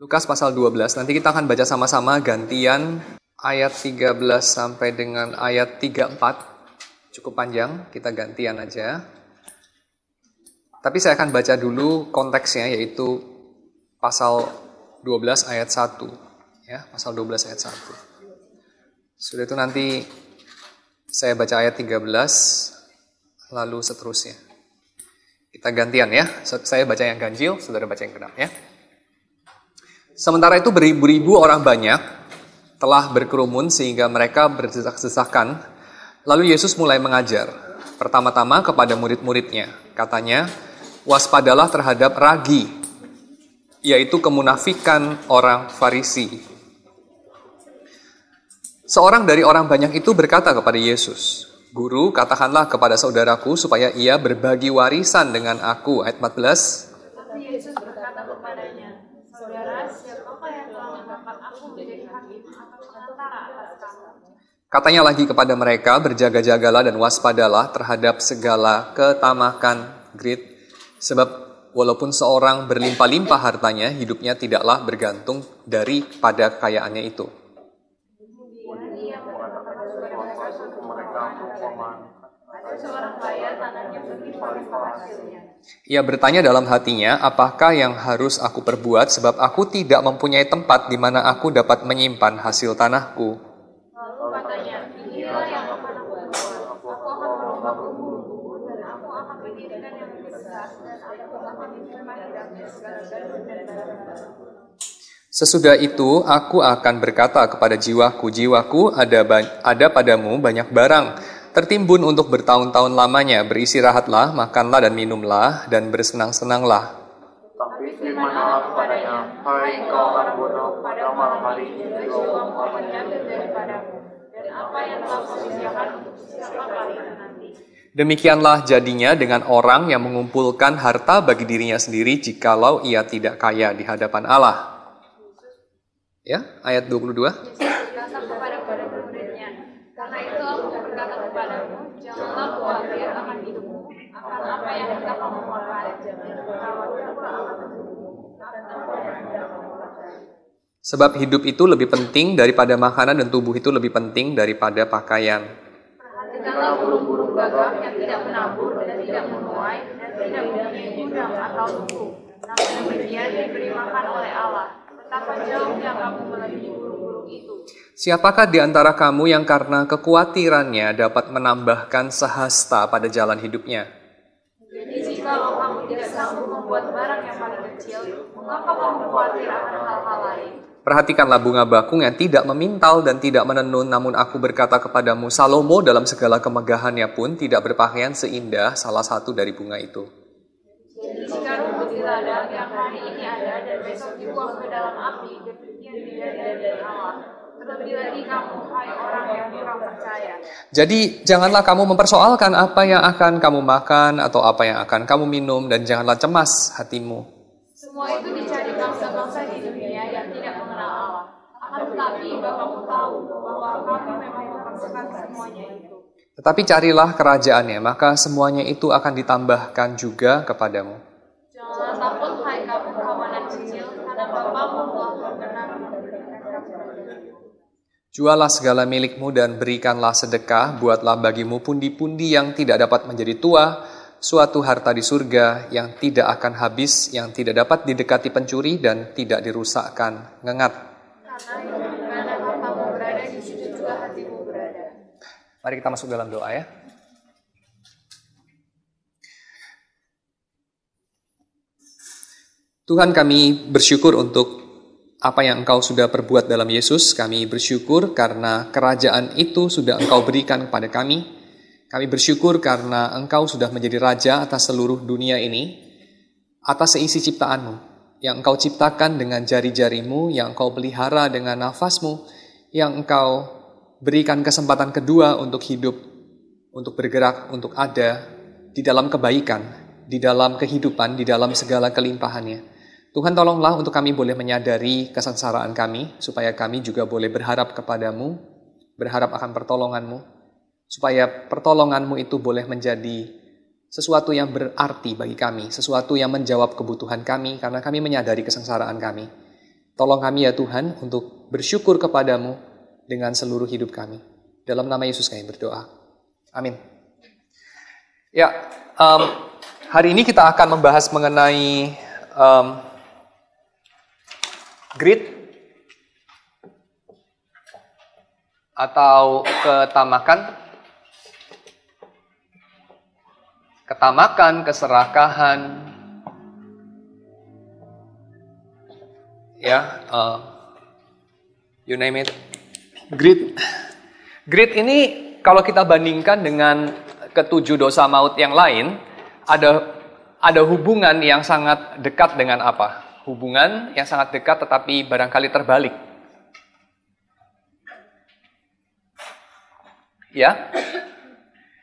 Lukas pasal 12, nanti kita akan baca sama-sama gantian ayat 13 sampai dengan ayat 34. Cukup panjang, kita gantian aja. Tapi saya akan baca dulu konteksnya, yaitu pasal 12 ayat 1. Ya, pasal 12 ayat 1. Sudah itu nanti saya baca ayat 13, lalu seterusnya. Kita gantian ya, saya baca yang ganjil, saudara baca yang genap ya. Sementara itu beribu-ribu orang banyak telah berkerumun sehingga mereka berdesak-desakan. Lalu Yesus mulai mengajar. Pertama-tama kepada murid-muridnya. Katanya, waspadalah terhadap ragi, yaitu kemunafikan orang Farisi. Seorang dari orang banyak itu berkata kepada Yesus, Guru, katakanlah kepada saudaraku supaya ia berbagi warisan dengan aku. Ayat 14. Tapi Yesus berkata kepadanya, Saudara, siapakah yang telah mengangkat aku menjadi hakim atau pengantara atas kamu? Katanya lagi kepada mereka, berjaga-jagalah dan waspadalah terhadap segala ketamakan, greed, sebab walaupun seorang berlimpah-limpah hartanya, hidupnya tidaklah bergantung daripada kekayaannya itu. Seorang kaya tanahnya berlimpah-limpah hasilnya. Ia bertanya dalam hatinya, apakah yang harus aku perbuat sebab aku tidak mempunyai tempat di mana aku dapat menyimpan hasil tanahku. Lalu katanya, inilah yang akan aku buat. Aku akan merubah bumbu-bumbu dan aku akan mendirikan yang lebih besar dan aku akan menyimpan di dalamnya segala gandum dan barang-barang. Sesudah itu aku akan berkata kepada jiwaku, jiwaku ada padamu banyak barang, tertimbun untuk bertahun-tahun lamanya, beristirahatlah, makanlah dan minumlah, dan bersenang-senanglah. Tapi firman Allah kepadanya, hai engkau orang bodoh, pada malam hari juga jiwamu akan diambil daripadamu, dan apa yang telah kusediakan untuk siapakah itu nanti. Demikianlah jadinya dengan orang yang mengumpulkan harta bagi dirinya sendiri jikalau ia tidak kaya di hadapan Allah. Ya, ayat 22. Yesus berkata kepada murid-muridnya, karena itu aku berkata kepadamu, janganlah khawatir akan hidupmu, akan apa yang hendak kamu makan, jangan khawatir akan tubuhmu, akan apa yang hendak kamu pakai. Sebab hidup itu lebih penting daripada makanan dan tubuh itu lebih penting daripada pakaian. Perhatikanlah burung-burung gagak yang tidak menabur dan tidak menuai dan tidak mempunyai gudang atau tungku, namun demikian diberi makan oleh Allah. Betapa jauhnya kamu melebihi burung-burung itu. Siapakah di antara kamu yang karena kekhawatirannya dapat menambahkan sehasta pada jalan hidupnya? Jadi jika kamu tidak sanggup membuat barang yang paling kecil, mengapa kamu khawatir akan hal-hal lain? Perhatikanlah bunga bakung yang tidak memintal dan tidak menenun, namun aku berkata kepadamu, Salomo dalam segala kemegahannya pun tidak berpakaian seindah salah satu dari bunga itu. Jadi jika rumput di ladang yang hari ini ada dan besok dibuang ke dalam api, demikian dia dari Allah. Terlebih lagi kamu, hai orang yang kurang percaya. Jadi janganlah kamu mempersoalkan apa yang akan kamu makan atau apa yang akan kamu minum, dan janganlah cemas hatimu. Semua itu dicari bangsa-bangsa di dunia yang tidak mengenal Allah. Akan tetapi Bapamu tahu bahwa kamu memang memerlukan semuanya itu. Tetapi carilah kerajaannya, maka semuanya itu akan ditambahkan juga kepadamu. Janganlah takut, hai kamu kawanan kecil, karena Bapamu telah berkenan memberikan kepadamu. Jualah segala milikmu dan berikanlah sedekah, buatlah bagimu pundi-pundi yang tidak dapat menjadi tua, suatu harta di surga yang tidak akan habis, yang tidak dapat didekati pencuri dan tidak dirusakkan ngengat. Karena di mana hartamu berada, di situ juga hatimu berada. Mari kita masuk dalam doa ya. Tuhan, kami bersyukur untuk apa yang Engkau sudah perbuat dalam Yesus. Kami bersyukur karena kerajaan itu sudah Engkau berikan kepada kami. Kami bersyukur karena Engkau sudah menjadi Raja atas seluruh dunia ini, atas seisi ciptaan-Mu, yang Engkau ciptakan dengan jari-jari-Mu, yang Engkau pelihara dengan nafas-Mu, yang Engkau berikan kesempatan kedua untuk hidup, untuk bergerak, untuk ada di dalam kebaikan, di dalam kehidupan, di dalam segala kelimpahannya. Tuhan, tolonglah untuk kami boleh menyadari kesengsaraan kami, supaya kami juga boleh berharap kepadamu, berharap akan pertolongan-Mu, supaya pertolongan-Mu itu boleh menjadi sesuatu yang berarti bagi kami, sesuatu yang menjawab kebutuhan kami, karena kami menyadari kesengsaraan kami. Tolong kami ya Tuhan untuk bersyukur kepadamu dengan seluruh hidup kami. Dalam nama Yesus kami berdoa. Amin. Ya, hari ini kita akan membahas mengenai greed atau ketamakan, keserakahan, ya, you name it. Greed ini kalau kita bandingkan dengan ketujuh dosa maut yang lain, ada hubungan yang sangat dekat dengan apa? Hubungan yang sangat dekat tetapi barangkali terbalik. Ya,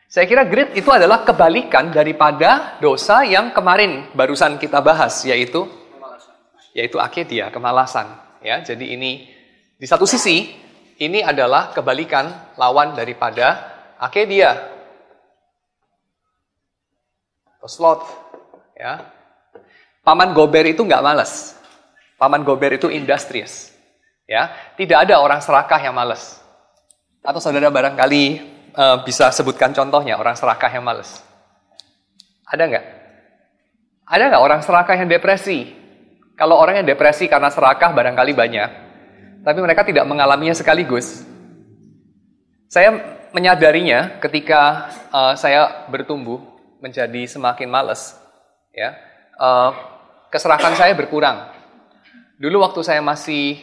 saya kira greed itu adalah kebalikan daripada dosa yang kemarin barusan kita bahas, yaitu akedia, kemalasan. Ya, jadi ini di satu sisi ini adalah kebalikan lawan daripada akedia, atau sloth. Ya, Paman Gober itu nggak malas. Paman Gober itu industrious. Ya, tidak ada orang serakah yang malas. Atau saudara barangkali bisa sebutkan contohnya orang serakah yang malas. Ada nggak? Ada nggak orang serakah yang depresi? Kalau orang yang depresi karena serakah barangkali banyak, tapi mereka tidak mengalaminya sekaligus. Saya menyadarinya ketika saya bertumbuh menjadi semakin malas. Ya, keserakan saya berkurang. Dulu waktu saya masih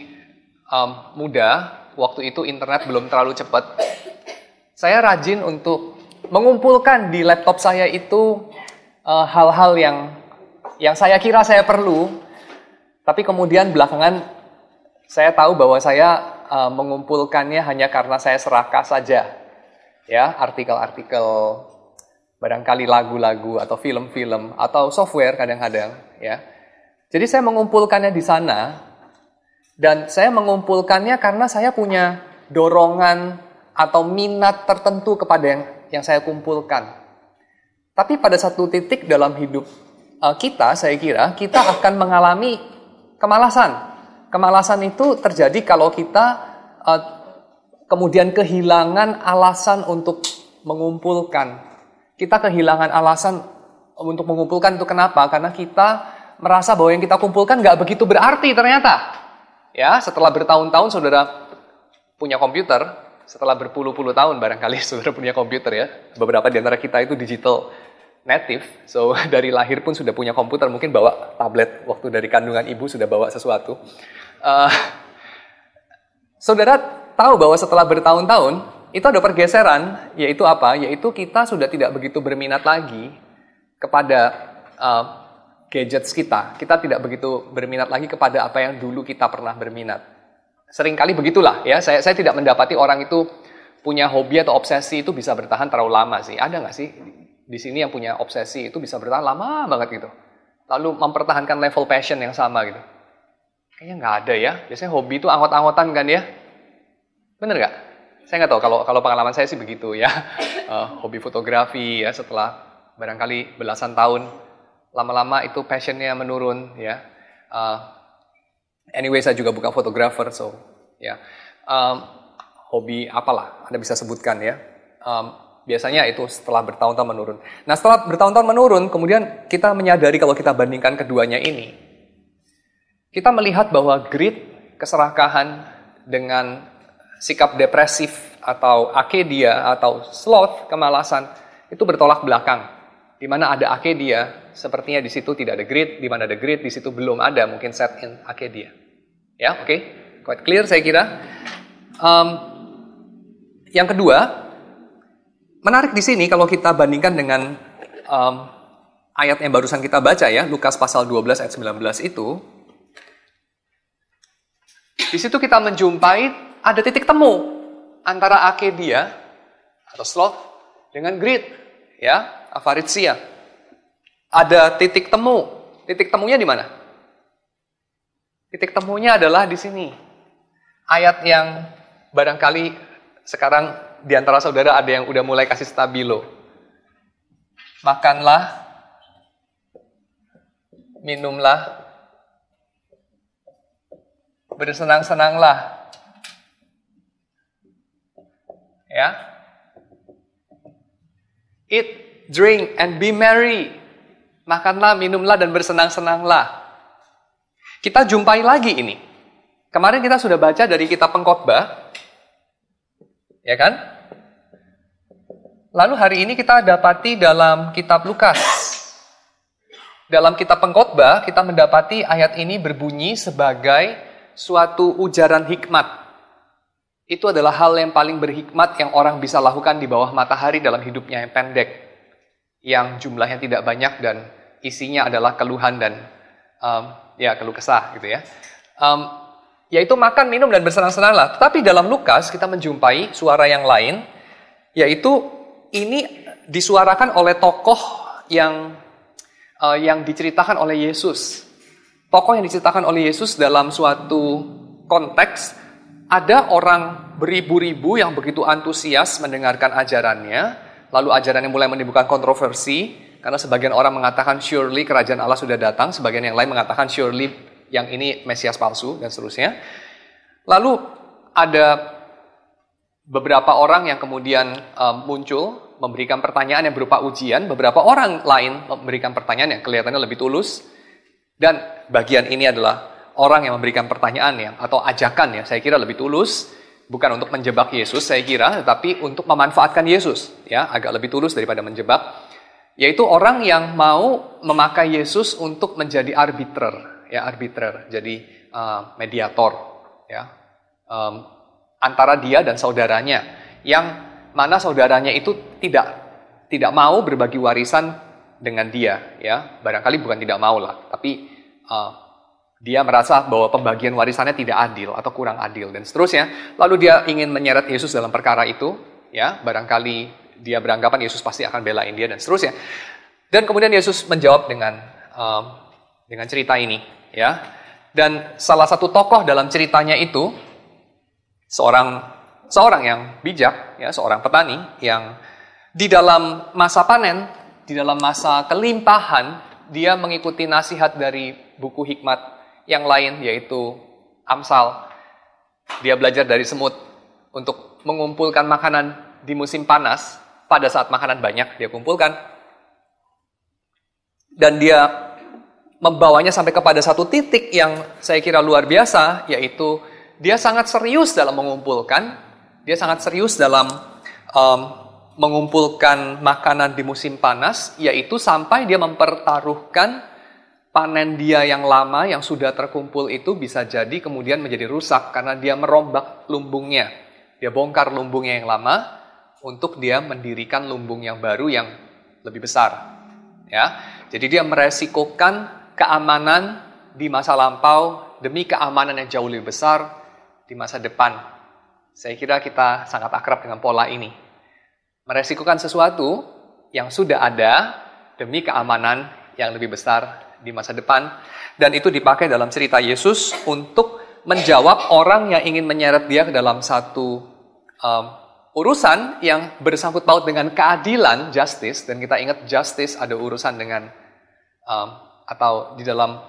muda, waktu itu internet belum terlalu cepat, saya rajin untuk mengumpulkan di laptop saya itu hal-hal yang saya kira saya perlu, tapi kemudian belakangan saya tahu bahwa saya mengumpulkannya hanya karena saya serakah saja. Ya, artikel-artikel, barangkali lagu-lagu atau film-film atau software kadang-kadang. Ya, jadi saya mengumpulkannya di sana. Dan saya mengumpulkannya karena saya punya dorongan atau minat tertentu kepada yang saya kumpulkan. Tapi pada satu titik dalam hidup kita, saya kira, kita akan mengalami kemalasan. Kemalasan itu terjadi kalau kita kemudian kehilangan alasan untuk mengumpulkan. Kita kehilangan alasan untuk mengumpulkan itu kenapa? Karena kita merasa bahwa yang kita kumpulkan nggak begitu berarti ternyata. Ya, setelah bertahun-tahun saudara punya komputer, setelah berpuluh-puluh tahun barangkali saudara punya komputer ya. Beberapa di antara kita itu digital native, so dari lahir pun sudah punya komputer, mungkin bawa tablet waktu dari kandungan ibu sudah bawa sesuatu. Saudara tahu bahwa setelah bertahun-tahun itu ada pergeseran, yaitu apa? Yaitu kita sudah tidak begitu berminat lagi kepada gadgets kita. Kita tidak begitu berminat lagi kepada apa yang dulu kita pernah berminat. Seringkali begitulah ya. Saya tidak mendapati orang itu punya hobi atau obsesi itu bisa bertahan terlalu lama sih. Ada nggak sih di sini yang punya obsesi itu bisa bertahan lama banget gitu? Lalu mempertahankan level passion yang sama gitu. Kayaknya nggak ada ya. Biasanya hobi itu anggot-anggotan kan ya? Bener nggak? Saya nggak tahu. Kalau pengalaman saya sih begitu ya. Hobi fotografi ya, setelah barangkali belasan tahun. Lama-lama itu passionnya menurun ya. Anyway, saya juga bukan fotografer, so ya. Hobi apalah, Anda bisa sebutkan ya. Biasanya itu setelah bertahun-tahun menurun. Nah, setelah bertahun-tahun menurun, kemudian kita menyadari kalau kita bandingkan keduanya ini, kita melihat bahwa greed, keserakahan dengan sikap depresif atau akedia atau sloth, kemalasan, itu bertolak belakang. Di mana ada akedia, sepertinya di situ tidak ada greed, di mana ada greed, di situ belum ada mungkin set in akedia. Ya, oke, quite clear saya kira. Yang kedua, menarik di sini kalau kita bandingkan dengan ayat yang barusan kita baca ya, Lukas pasal 12 ayat 19 itu. Di situ kita menjumpai ada titik temu antara akedia atau sloth dengan greed, ya. Avaritsia. Ada titik temu. Titik temunya di mana? Titik temunya adalah di sini. Ayat yang barangkali sekarang di antara saudara ada yang udah mulai kasih stabilo. Makanlah, minumlah, bersenang-senanglah. Ya. Eat, drink, and be merry. Makanlah, minumlah, dan bersenang-senanglah. Kita jumpai lagi ini. Kemarin kita sudah baca dari kitab Pengkhotbah. Ya kan? Lalu hari ini kita dapati dalam kitab Lukas. Dalam kitab Pengkhotbah, kita mendapati ayat ini berbunyi sebagai suatu ujaran hikmat. Itu adalah hal yang paling berhikmat yang orang bisa lakukan di bawah matahari dalam hidupnya yang pendek. Yang jumlahnya tidak banyak dan isinya adalah keluhan dan keluh kesah gitu ya. Yaitu makan, minum, dan bersenang-senanglah. Tetapi dalam Lukas kita menjumpai suara yang lain, yaitu ini disuarakan oleh tokoh yang diceritakan oleh Yesus. Tokoh yang diceritakan oleh Yesus dalam suatu konteks, ada orang beribu-ribu yang begitu antusias mendengarkan ajarannya, lalu ajarannya mulai menimbulkan kontroversi, karena sebagian orang mengatakan surely kerajaan Allah sudah datang, sebagian yang lain mengatakan surely yang ini Mesias palsu, dan seterusnya. Lalu ada beberapa orang yang kemudian muncul, memberikan pertanyaan yang berupa ujian, beberapa orang lain memberikan pertanyaan yang kelihatannya lebih tulus, dan bagian ini adalah orang yang memberikan pertanyaan atau ajakan saya kira lebih tulus, bukan untuk menjebak Yesus saya kira, tetapi untuk memanfaatkan Yesus, agak lebih tulus daripada menjebak, yaitu orang yang mau memakai Yesus untuk menjadi arbiter, jadi mediator, antara dia dan saudaranya, yang mana saudaranya itu tidak mau berbagi warisan dengan dia, barangkali bukan tidak mau lah, tapi dia merasa bahwa pembagian warisannya tidak adil atau kurang adil dan seterusnya. Lalu dia ingin menyeret Yesus dalam perkara itu, barangkali dia beranggapan Yesus pasti akan belain dia dan seterusnya. Dan kemudian Yesus menjawab dengan cerita ini, Dan salah satu tokoh dalam ceritanya itu seorang yang bijak, seorang petani yang di dalam masa panen, di dalam masa kelimpahan, dia mengikuti nasihat dari buku hikmat yang lain, yaitu Amsal. Dia belajar dari semut untuk mengumpulkan makanan di musim panas. Pada saat makanan banyak, dia kumpulkan. Dan dia membawanya sampai kepada satu titik yang saya kira luar biasa, yaitu dia sangat serius dalam mengumpulkan. Dia sangat serius dalam mengumpulkan makanan di musim panas, yaitu sampai dia mempertaruhkan panen dia yang lama, yang sudah terkumpul itu bisa jadi kemudian menjadi rusak karena dia merombak lumbungnya. Dia bongkar lumbungnya yang lama untuk dia mendirikan lumbung yang baru yang lebih besar. Jadi dia meresikokan keamanan di masa lampau demi keamanan yang jauh lebih besar di masa depan. Saya kira kita sangat akrab dengan pola ini. Meresikokan sesuatu yang sudah ada demi keamanan yang lebih besar di masa depan, dan itu dipakai dalam cerita Yesus untuk menjawab orang yang ingin menyeret dia ke dalam satu urusan yang bersangkut paut dengan keadilan, justice, dan kita ingat justice ada urusan dengan atau di dalam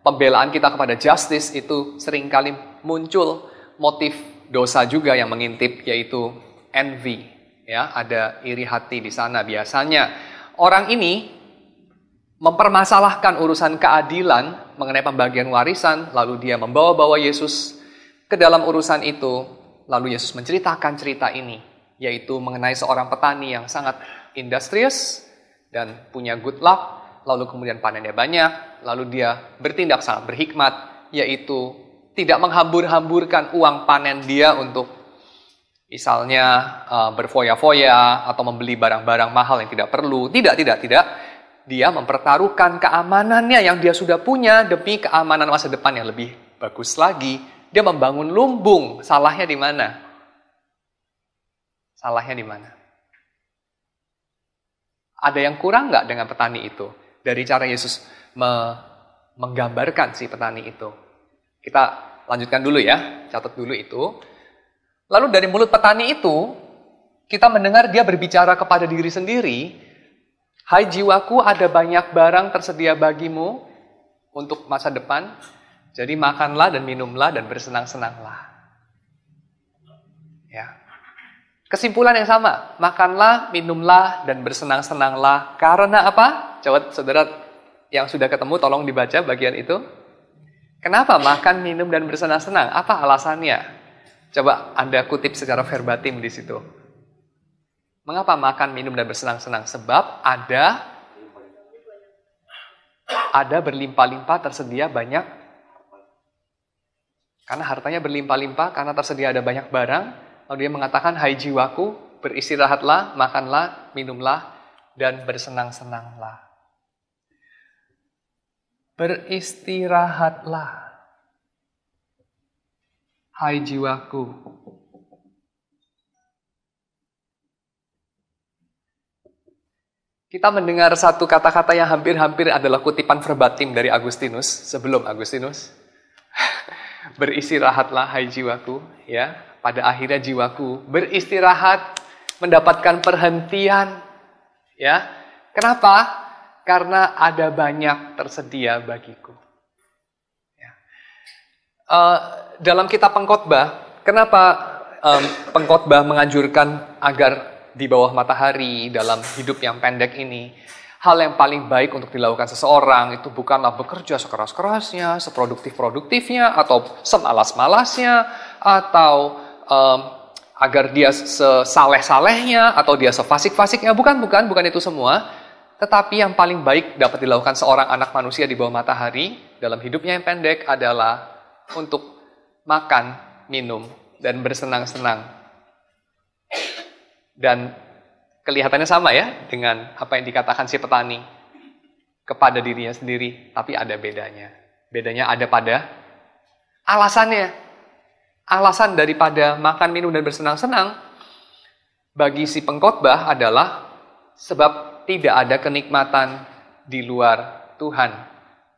pembelaan kita kepada justice itu seringkali muncul motif dosa juga yang mengintip, yaitu envy, ada iri hati di sana biasanya. Orang ini mempermasalahkan urusan keadilan mengenai pembagian warisan, lalu dia membawa-bawa Yesus ke dalam urusan itu, lalu Yesus menceritakan cerita ini, yaitu mengenai seorang petani yang sangat industrious dan punya good luck, lalu kemudian panennya banyak, lalu dia bertindak sangat berhikmat, yaitu tidak menghambur-hamburkan uang panen dia untuk misalnya berfoya-foya atau membeli barang-barang mahal yang tidak perlu. Tidak. Dia mempertaruhkan keamanannya yang dia sudah punya demi keamanan masa depan yang lebih bagus lagi. Dia membangun lumbung. Salahnya di mana? Ada yang kurang nggak dengan petani itu? Dari cara Yesus menggambarkan si petani itu. Kita lanjutkan dulu catat dulu itu. Lalu dari mulut petani itu, kita mendengar dia berbicara kepada diri sendiri, "Hai jiwaku, ada banyak barang tersedia bagimu untuk masa depan. Jadi makanlah dan minumlah dan bersenang-senanglah. Ya. Kesimpulan yang sama, makanlah, minumlah, dan bersenang-senanglah. Karena apa? Coba saudara yang sudah ketemu tolong dibaca bagian itu. Kenapa makan, minum, dan bersenang-senang? Apa alasannya? Coba Anda kutip secara verbatim di situ. Mengapa makan, minum, dan bersenang-senang? Sebab ada berlimpah-limpah, tersedia banyak. Karena hartanya berlimpah-limpah, karena tersedia ada banyak barang. Lalu dia mengatakan, hai jiwaku, beristirahatlah, makanlah, minumlah, dan bersenang-senanglah. Beristirahatlah, hai jiwaku. Kita mendengar satu kata-kata yang hampir-hampir adalah kutipan verbatim dari Agustinus, sebelum Agustinus. Beristirahatlah, hai jiwaku, ya. Pada akhirnya jiwaku beristirahat, mendapatkan perhentian, ya. Kenapa? Karena ada banyak tersedia bagiku. Ya. Dalam kitab Pengkhotbah, kenapa pengkhotbah menganjurkan agar di bawah matahari dalam hidup yang pendek ini, hal yang paling baik untuk dilakukan seseorang itu bukanlah bekerja sekeras-kerasnya, seproduktif-produktifnya, atau semalas-malasnya, atau agar dia sesaleh-salehnya, atau dia sefasik-fasiknya. Bukan itu semua. Tetapi yang paling baik dapat dilakukan seorang anak manusia di bawah matahari dalam hidupnya yang pendek adalah untuk makan, minum, dan bersenang-senang. Dan kelihatannya sama ya dengan apa yang dikatakan si petani kepada dirinya sendiri, tapi ada bedanya. Bedanya ada pada alasannya. Alasan daripada makan, minum, dan bersenang-senang bagi si pengkhotbah adalah sebab tidak ada kenikmatan di luar Tuhan.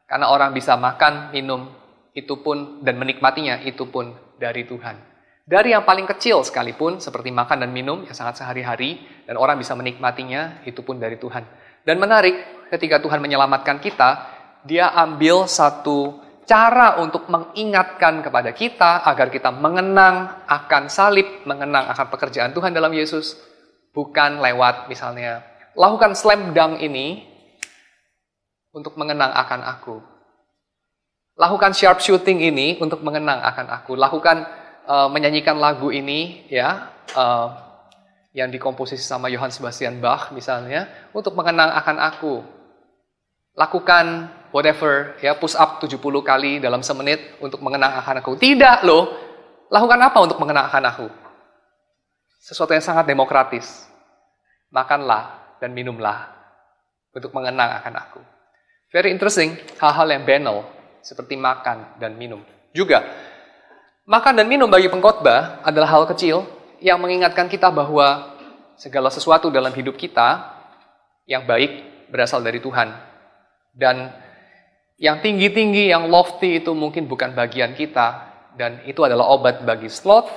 Karena orang bisa makan, minum, itu pun dan menikmatinya itu pun dari Tuhan. Dari yang paling kecil sekalipun, seperti makan dan minum yang sangat sehari-hari, dan orang bisa menikmatinya, itu pun dari Tuhan. Dan menarik, ketika Tuhan menyelamatkan kita, dia ambil satu cara untuk mengingatkan kepada kita agar kita mengenang akan salib, mengenang akan pekerjaan Tuhan dalam Yesus. Bukan lewat misalnya, lakukan slam dunk ini untuk mengenang akan aku. Lakukan sharp shooting ini untuk mengenang akan aku. Lakukan menyanyikan lagu ini ya yang dikomposisi sama Johann Sebastian Bach misalnya untuk mengenang akan aku. Lakukan whatever ya push up 70 kali dalam semenit untuk mengenang akan aku. Tidak loh. Lakukan apa untuk mengenang akan aku? Sesuatu yang sangat demokratis. Makanlah dan minumlah untuk mengenang akan aku. Very interesting, hal-hal yang banal seperti makan dan minum. Juga makan dan minum bagi pengkhotbah adalah hal kecil yang mengingatkan kita bahwa segala sesuatu dalam hidup kita yang baik berasal dari Tuhan. Dan yang tinggi-tinggi, yang lofty itu mungkin bukan bagian kita. Dan itu adalah obat bagi sloth,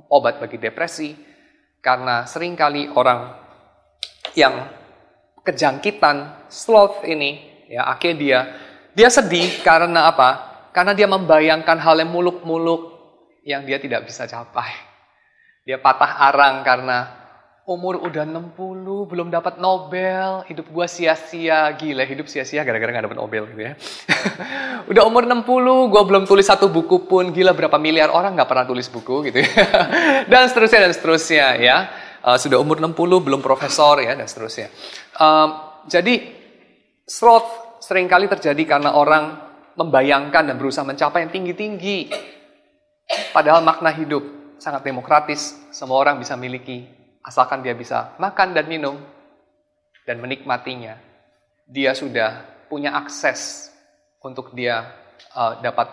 obat bagi depresi. Karena seringkali orang yang kejangkitan sloth ini, ya akhirnya dia sedih karena apa? Karena dia membayangkan hal yang muluk-muluk yang dia tidak bisa capai. Dia patah arang karena umur udah 60, belum dapat Nobel, hidup gua sia-sia, gila hidup sia-sia gara-gara gak dapat Nobel gitu ya. Udah umur 60, gua belum tulis satu buku pun, gila berapa miliar orang gak pernah tulis buku gitu ya. Dan seterusnya ya. Sudah umur 60, belum profesor ya, dan seterusnya. Jadi, sloth seringkali terjadi karena orang membayangkan dan berusaha mencapai yang tinggi-tinggi. Padahal makna hidup sangat demokratis, semua orang bisa miliki. Asalkan dia bisa makan dan minum dan menikmatinya. Dia sudah punya akses untuk dia dapat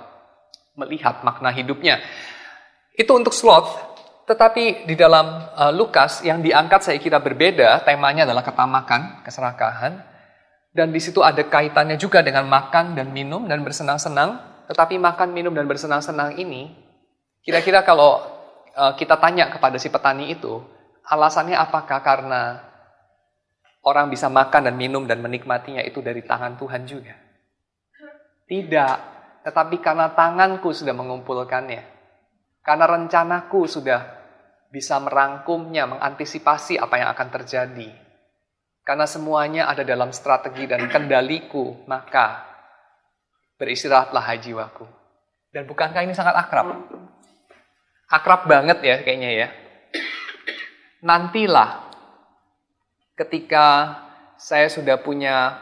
melihat makna hidupnya. Itu untuk sloth, tetapi di dalam Lukas yang diangkat saya kira berbeda, temanya adalah ketamakan, keserakahan. Dan di situ ada kaitannya juga dengan makan dan minum dan bersenang-senang. Tetapi makan, minum, dan bersenang-senang ini, kira-kira kalau kita tanya kepada si petani itu, alasannya apakah karena orang bisa makan dan minum dan menikmatinya itu dari tangan Tuhan juga? Tidak. Tetapi karena tanganku sudah mengumpulkannya, karena rencanaku sudah bisa merangkumnya, mengantisipasi apa yang akan terjadi, karena semuanya ada dalam strategi dan kendaliku, maka beristirahatlah hai jiwaku. Dan bukankah ini sangat akrab? Akrab banget ya kayaknya ya. Nantilah ketika saya sudah punya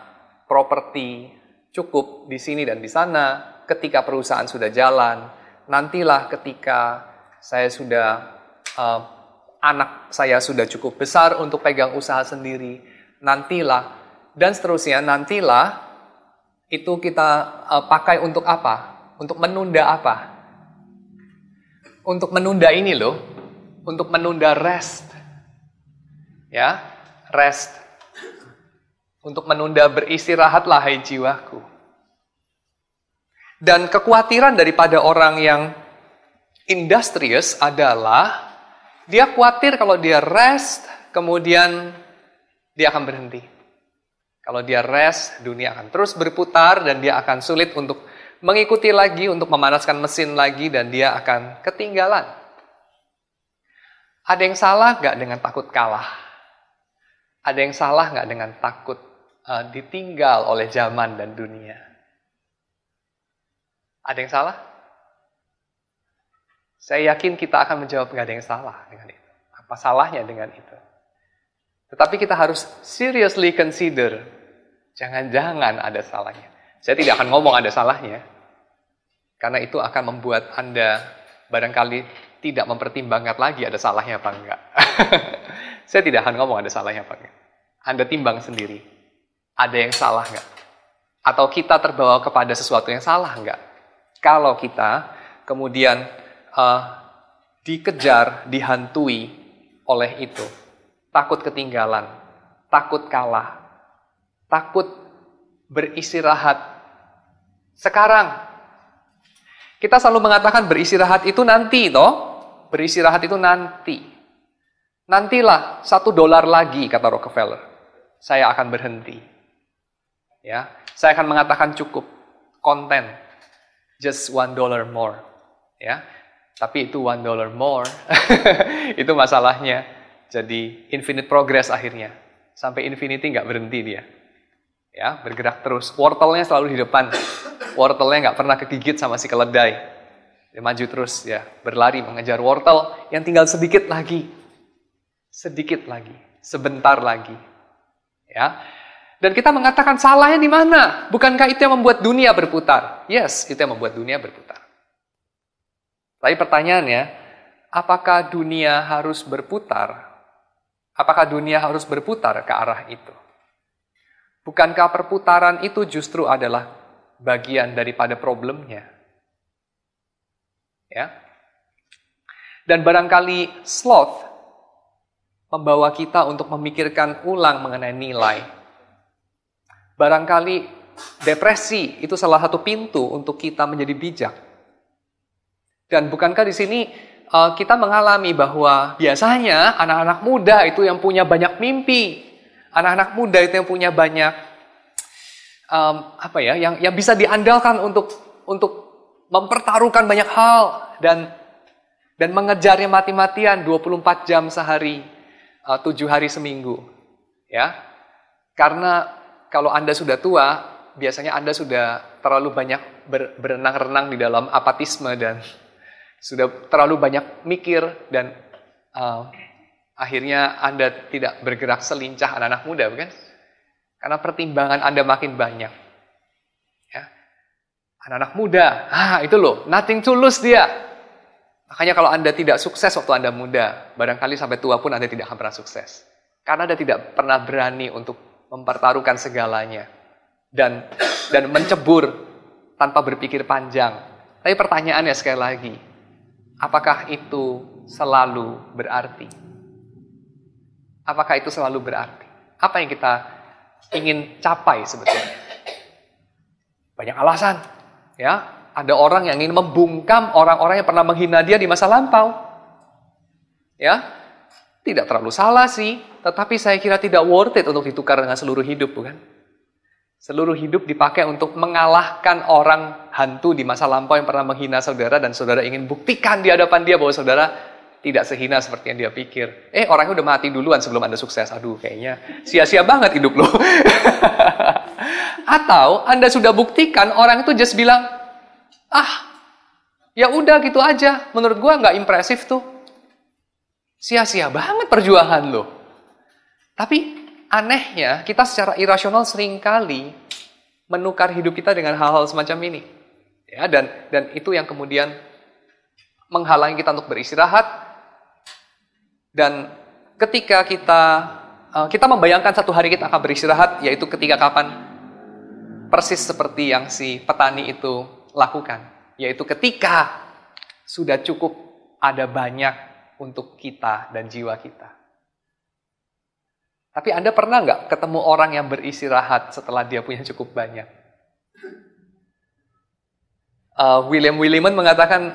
properti cukup di sini dan di sana, ketika perusahaan sudah jalan, nantilah ketika saya sudah anak saya sudah cukup besar untuk pegang usaha sendiri, nantilah dan seterusnya, nantilah itu kita pakai untuk apa? Untuk menunda apa? Untuk menunda ini loh, untuk menunda rest. Ya, rest. Untuk menunda beristirahatlah hai jiwaku. Dan kekhawatiran daripada orang yang industrious adalah dia khawatir kalau dia rest, kemudian dia akan berhenti. Kalau dia rest, dunia akan terus berputar dan dia akan sulit untuk mengikuti lagi, untuk memanaskan mesin lagi, dan dia akan ketinggalan. Ada yang salah nggak dengan takut kalah? Ada yang salah nggak dengan takut ditinggal oleh zaman dan dunia? Ada yang salah? Saya yakin kita akan menjawab nggak ada yang salah dengan itu. Apa salahnya dengan itu? Tetapi kita harus seriously consider, jangan-jangan ada salahnya. Saya tidak akan ngomong ada salahnya, karena itu akan membuat Anda barangkali tidak mempertimbangkan lagi ada salahnya apa enggak. Saya tidak akan ngomong ada salahnya apa enggak. Anda timbang sendiri, ada yang salah enggak? Atau kita terbawa kepada sesuatu yang salah enggak? Kalau kita kemudian dikejar, dihantui oleh itu, takut ketinggalan, takut kalah, takut beristirahat. Sekarang, kita selalu mengatakan beristirahat itu nanti, toh? Beristirahat itu nanti. Nantilah $1 lagi, kata Rockefeller. Saya akan berhenti. Ya, saya akan mengatakan cukup. Konten. Just $1 more. Ya, tapi itu $1 more. Itu masalahnya. Jadi infinite progress akhirnya. Sampai infinity nggak berhenti dia. Ya, bergerak terus. Wortelnya selalu di depan. Wortelnya nggak pernah kegigit sama si keledai. Dia maju terus ya, berlari mengejar wortel yang tinggal sedikit lagi. Sedikit lagi, sebentar lagi. Ya. Dan kita mengatakan salahnya di mana? Bukankah itu yang membuat dunia berputar? Yes, itu yang membuat dunia berputar. Tapi pertanyaannya, apakah dunia harus berputar? Apakah dunia harus berputar ke arah itu? Bukankah perputaran itu justru adalah bagian daripada problemnya? Ya. Dan barangkali sloth membawa kita untuk memikirkan ulang mengenai nilai. Barangkali depresi itu salah satu pintu untuk kita menjadi bijak. Dan bukankah di sini kita mengalami bahwa biasanya anak-anak muda itu yang punya banyak mimpi. Anak-anak muda itu yang punya banyak yang bisa diandalkan untuk mempertaruhkan banyak hal dan mengejarnya mati-matian 24 jam sehari, 7 hari seminggu. Ya. Karena kalau Anda sudah tua, biasanya Anda sudah terlalu banyak berenang-renang di dalam apatisme dan sudah terlalu banyak mikir dan akhirnya Anda tidak bergerak selincah anak-anak muda, bukan? Karena pertimbangan Anda makin banyak. Ya. Anak-anak muda, itu loh, nothing to lose dia. Makanya kalau Anda tidak sukses waktu Anda muda, barangkali sampai tua pun Anda tidak akan pernah sukses. Karena Anda tidak pernah berani untuk mempertaruhkan segalanya. Dan mencebur tanpa berpikir panjang. Tapi pertanyaannya sekali lagi, apakah itu selalu berarti? Apakah itu selalu berarti? Apa yang kita ingin capai sebetulnya? Banyak alasan. Ya, ada orang yang ingin membungkam orang-orang yang pernah menghina dia di masa lampau. Ya, tidak terlalu salah sih, tetapi saya kira tidak worth it untuk ditukar dengan seluruh hidup, bukan? Seluruh hidup dipakai untuk mengalahkan orang hantu di masa lampau yang pernah menghina saudara, dan saudara ingin buktikan di hadapan dia bahwa saudara tidak sehina seperti yang dia pikir. Orangnya udah mati duluan sebelum Anda sukses. Aduh, kayaknya sia-sia banget hidup lo. Atau Anda sudah buktikan, orang itu just bilang, ya udah gitu aja. Menurut gua nggak impresif tuh. Sia-sia banget perjuangan lo. Tapi anehnya, kita secara irasional seringkali menukar hidup kita dengan hal-hal semacam ini. Ya, dan itu yang kemudian menghalangi kita untuk beristirahat. Dan ketika kita membayangkan satu hari kita akan beristirahat, yaitu ketika kapan? Persis seperti yang si petani itu lakukan. Yaitu ketika sudah cukup ada banyak untuk kita dan jiwa kita. Tapi Anda pernah nggak ketemu orang yang beristirahat setelah dia punya cukup banyak? William Willimon mengatakan,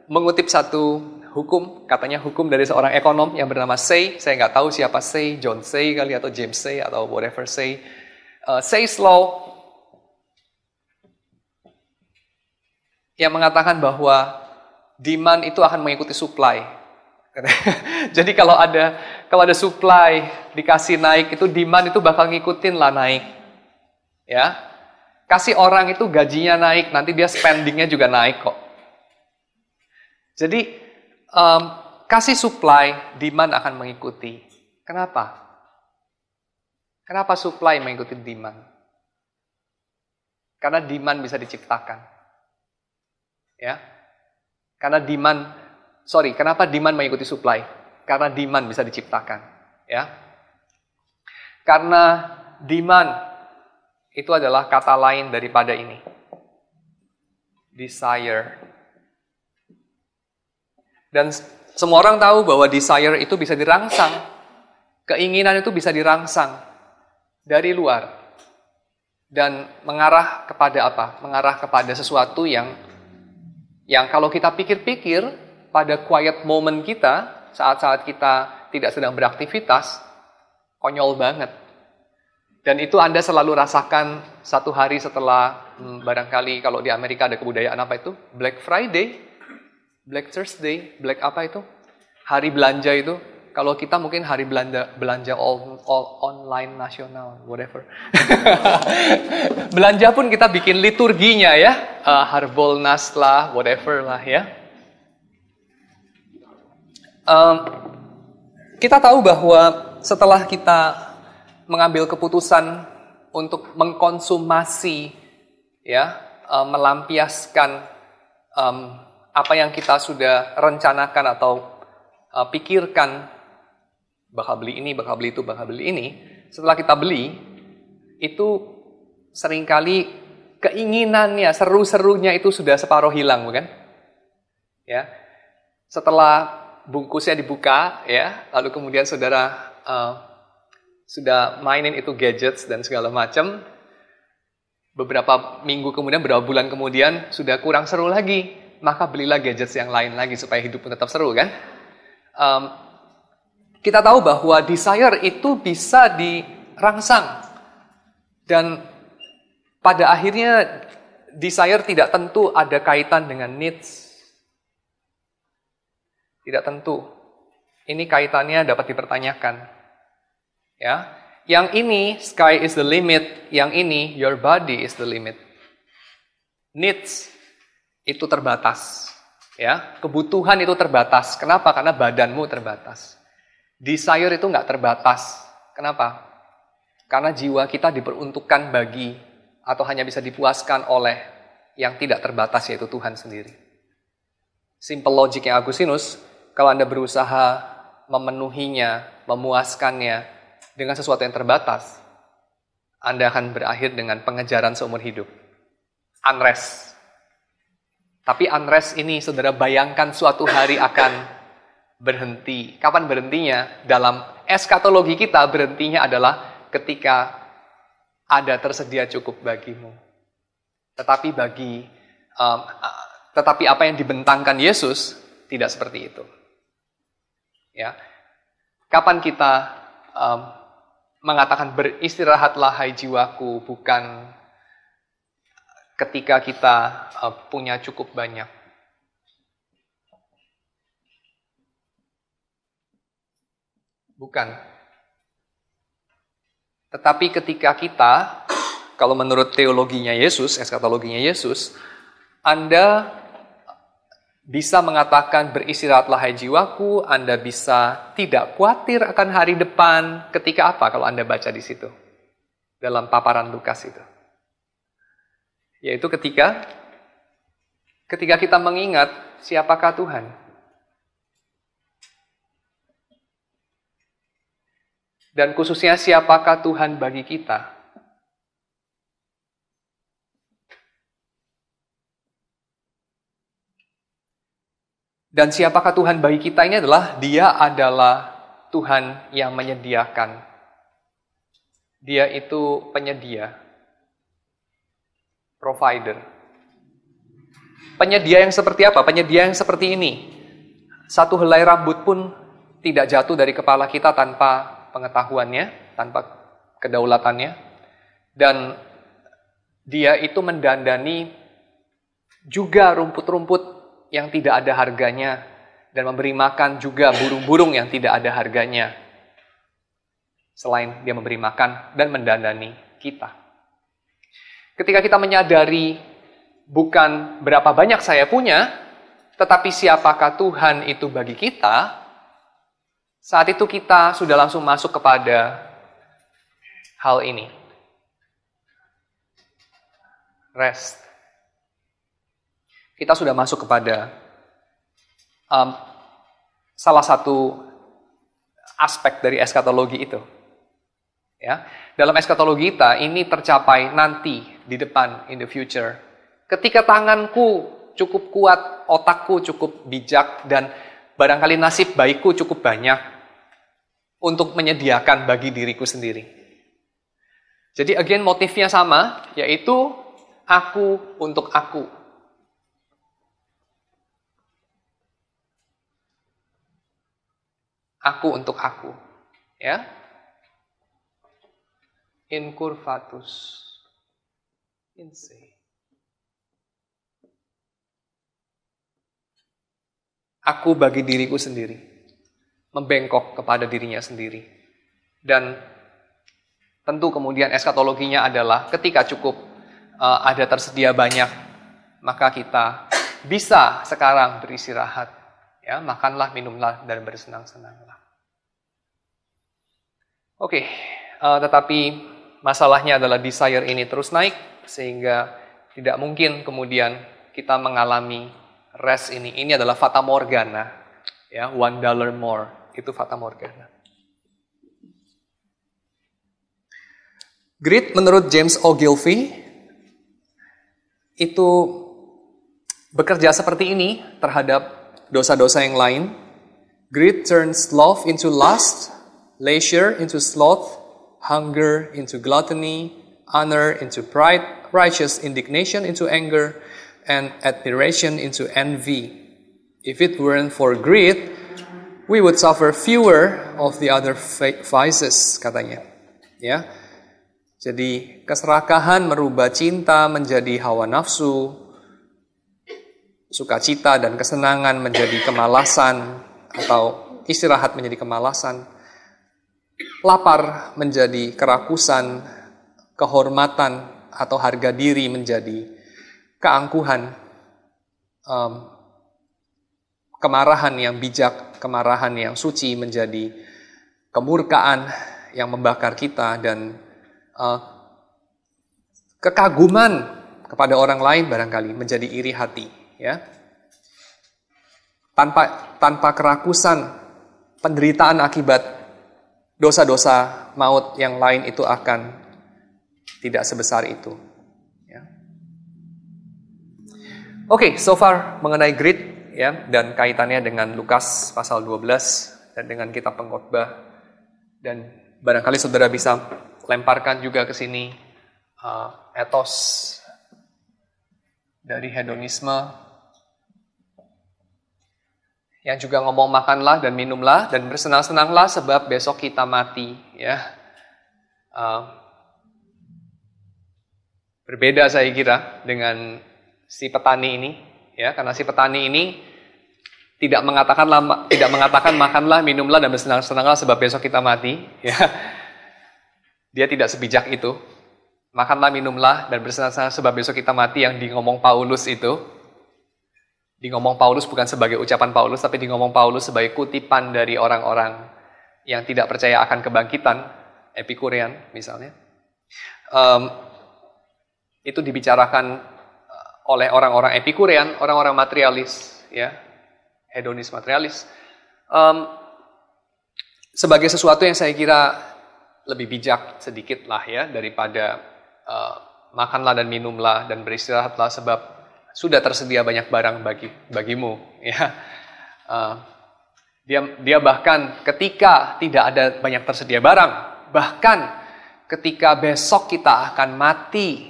mengutip satu hukum, katanya hukum dari seorang ekonom yang bernama Say. Saya nggak tahu siapa Say, John Say kali atau James Say atau whatever Say. Say's Law yang mengatakan bahwa demand itu akan mengikuti supply. Jadi kalau ada supply dikasih naik, itu demand itu bakal ngikutin lah naik. Ya. Kasih orang itu gajinya naik, nanti dia spendingnya juga naik kok. Jadi kasih supply, demand akan mengikuti. Kenapa? Kenapa supply mengikuti demand? Karena demand bisa diciptakan. Ya. Kenapa demand mengikuti supply? Karena demand bisa diciptakan, ya. Karena demand itu adalah kata lain daripada ini. Desire. Dan semua orang tahu bahwa desire itu bisa dirangsang. Keinginan itu bisa dirangsang dari luar. Dan mengarah kepada apa? Mengarah kepada sesuatu yang kalau kita pikir-pikir, pada quiet moment kita, saat-saat kita tidak sedang beraktivitas, konyol banget. Dan itu Anda selalu rasakan satu hari setelah, barangkali kalau di Amerika ada kebudayaan apa itu? Black Friday, Black Thursday, Black apa itu? Hari belanja itu. Kalau kita mungkin hari belanja all online nasional, whatever. Belanja pun kita bikin liturginya ya, Harbolnas lah, whatever lah ya. Kita tahu bahwa setelah kita mengambil keputusan untuk mengkonsumasi, ya, melampiaskan apa yang kita sudah rencanakan atau pikirkan, bakal beli ini, bakal beli itu, bakal beli ini. Setelah kita beli, itu seringkali keinginannya, seru-serunya itu sudah separuh hilang, bukan? Ya, setelah bungkusnya dibuka, ya, lalu kemudian saudara sudah mainin itu gadgets dan segala macam. Beberapa minggu kemudian, beberapa bulan kemudian sudah kurang seru lagi, maka belilah gadgets yang lain lagi supaya hidup pun tetap seru, kan? Kita tahu bahwa desire itu bisa dirangsang, dan pada akhirnya desire tidak tentu ada kaitan dengan needs. Tidak tentu. Ini kaitannya dapat dipertanyakan. Ya. Yang ini, sky is the limit. Yang ini, your body is the limit. Needs itu terbatas. Ya. Kebutuhan itu terbatas. Kenapa? Karena badanmu terbatas. Desire itu nggak terbatas. Kenapa? Karena jiwa kita diperuntukkan bagi atau hanya bisa dipuaskan oleh yang tidak terbatas, yaitu Tuhan sendiri. Simple logiknya Agustinus, kalau Anda berusaha memenuhinya, memuaskannya dengan sesuatu yang terbatas, Anda akan berakhir dengan pengejaran seumur hidup. Unrest. Tapi unrest ini, saudara bayangkan suatu hari akan berhenti. Kapan berhentinya? Dalam eskatologi kita, berhentinya adalah ketika ada tersedia cukup bagimu. Tetapi apa yang dibentangkan Yesus tidak seperti itu. Ya, kapan kita mengatakan beristirahatlah hai jiwaku bukan ketika kita punya cukup banyak. Bukan. Tetapi ketika kita, kalau menurut teologinya Yesus, eskatologinya Yesus, Anda bisa mengatakan beristirahatlah hai jiwaku, Anda bisa tidak khawatir akan hari depan. Ketika apa kalau Anda baca di situ? Dalam paparan Lukas itu. Yaitu ketika kita mengingat siapakah Tuhan. Dan khususnya siapakah Tuhan bagi kita. Dan siapakah Tuhan bagi kita ini adalah, Dia adalah Tuhan yang menyediakan. Dia itu penyedia. Provider. Penyedia yang seperti apa? Penyedia yang seperti ini. Satu helai rambut pun tidak jatuh dari kepala kita tanpa pengetahuannya, tanpa kedaulatannya. Dan Dia itu mendandani juga rumput-rumput yang tidak ada harganya, dan memberi makan juga burung-burung yang tidak ada harganya. Selain Dia memberi makan dan mendandani kita. Ketika kita menyadari bukan berapa banyak saya punya, tetapi siapakah Tuhan itu bagi kita, saat itu kita sudah langsung masuk kepada hal ini. Rest. Kita sudah masuk kepada salah satu aspek dari eskatologi itu. Ya, dalam eskatologi kita ini tercapai nanti di depan, in the future. Ketika tanganku cukup kuat, otakku cukup bijak, dan barangkali nasib baikku cukup banyak untuk menyediakan bagi diriku sendiri. Jadi again motifnya sama, yaitu aku untuk aku. Aku untuk aku, ya. Incurvatus in se. Aku bagi diriku sendiri, membengkok kepada dirinya sendiri. Dan tentu kemudian eskatologinya adalah ketika cukup ada tersedia banyak, maka kita bisa sekarang beristirahat. Ya, makanlah, minumlah, dan bersenang-senanglah. Oke, tetapi masalahnya adalah desire ini terus naik, sehingga tidak mungkin kemudian kita mengalami rest ini. Ini adalah fata morgana, ya, $1 more, itu fata morgana. Greed menurut James Ogilvy itu bekerja seperti ini terhadap dosa-dosa yang lain. Greed turns love into lust, leisure into sloth, hunger into gluttony, honor into pride, righteous indignation into anger, and admiration into envy. If it weren't for greed, we would suffer fewer of the other vices, katanya. Ya. Jadi keserakahan merubah cinta menjadi hawa nafsu, sukacita dan kesenangan menjadi kemalasan, atau istirahat menjadi kemalasan. Lapar menjadi kerakusan, kehormatan atau harga diri menjadi keangkuhan, kemarahan yang bijak, kemarahan yang suci menjadi kemurkaan yang membakar kita, dan kekaguman kepada orang lain barangkali menjadi iri hati. Ya, tanpa kerakusan, penderitaan akibat dosa-dosa maut yang lain itu akan tidak sebesar itu. Ya. Oke, so far mengenai greed, ya, dan kaitannya dengan Lukas pasal 12 dan dengan kitab Pengkhotbah, dan barangkali saudara bisa lemparkan juga ke sini etos dari hedonisme. Yang juga ngomong makanlah dan minumlah dan bersenang-senanglah sebab besok kita mati, ya. Berbeda saya kira dengan si petani ini, ya, karena si petani ini tidak mengatakan makanlah, minumlah dan bersenang-senanglah sebab besok kita mati, ya. Dia tidak sebijak itu. Makanlah, minumlah dan bersenang-senang sebab besok kita mati yang ngomong Paulus itu. Ngomong Paulus bukan sebagai ucapan Paulus, tapi ngomong Paulus sebagai kutipan dari orang-orang yang tidak percaya akan kebangkitan, Epikurean misalnya. Itu dibicarakan oleh orang-orang Epikurean, orang-orang materialis, ya, hedonis materialis, sebagai sesuatu yang saya kira lebih bijak sedikit lah ya daripada makanlah dan minumlah dan beristirahatlah sebab sudah tersedia banyak barang bagimu, ya. Dia bahkan ketika tidak ada banyak tersedia barang, bahkan ketika besok kita akan mati,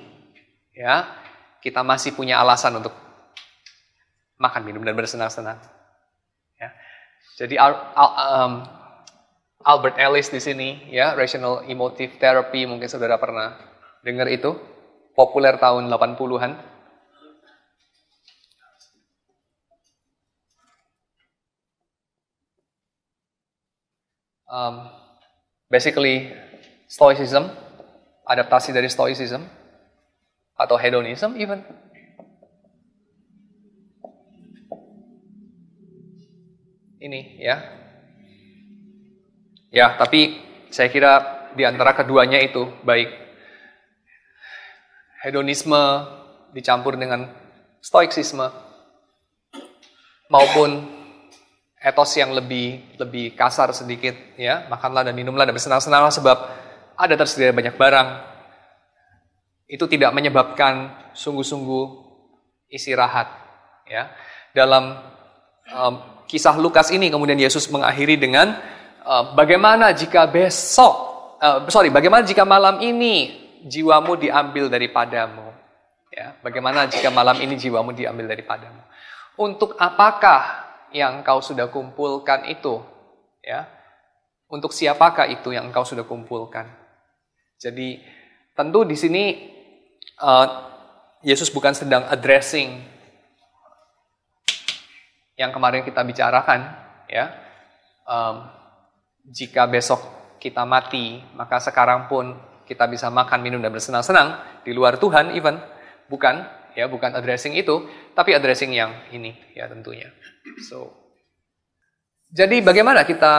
ya, kita masih punya alasan untuk makan, minum dan bersenang-senang. Ya. Jadi Albert Ellis di sini, ya, Rational Emotive Therapy, mungkin saudara pernah dengar itu, populer tahun 80-an. Basically, Stoicism, adaptasi dari Stoicism, atau hedonism even. Ini, ya. Ya, tapi saya kira di antara keduanya itu baik hedonisme dicampur dengan stoicisme maupun etos yang lebih kasar sedikit, ya, makanlah dan minumlah dan bersenang-senanglah sebab ada tersedia banyak barang. Itu tidak menyebabkan sungguh-sungguh istirahat, ya. Dalam kisah Lukas ini kemudian Yesus mengakhiri dengan bagaimana jika malam ini jiwamu diambil daripadamu, ya. Bagaimana jika malam ini jiwamu diambil daripadamu? Untuk apakah yang engkau sudah kumpulkan itu, ya? Untuk siapakah itu yang engkau sudah kumpulkan? Jadi tentu di sini Yesus bukan sedang addressing yang kemarin kita bicarakan, ya. Jika besok kita mati, maka sekarang pun kita bisa makan, minum dan bersenang-senang di luar Tuhan, even bukan, ya, bukan addressing itu, tapi addressing yang ini, ya, tentunya. So, jadi bagaimana kita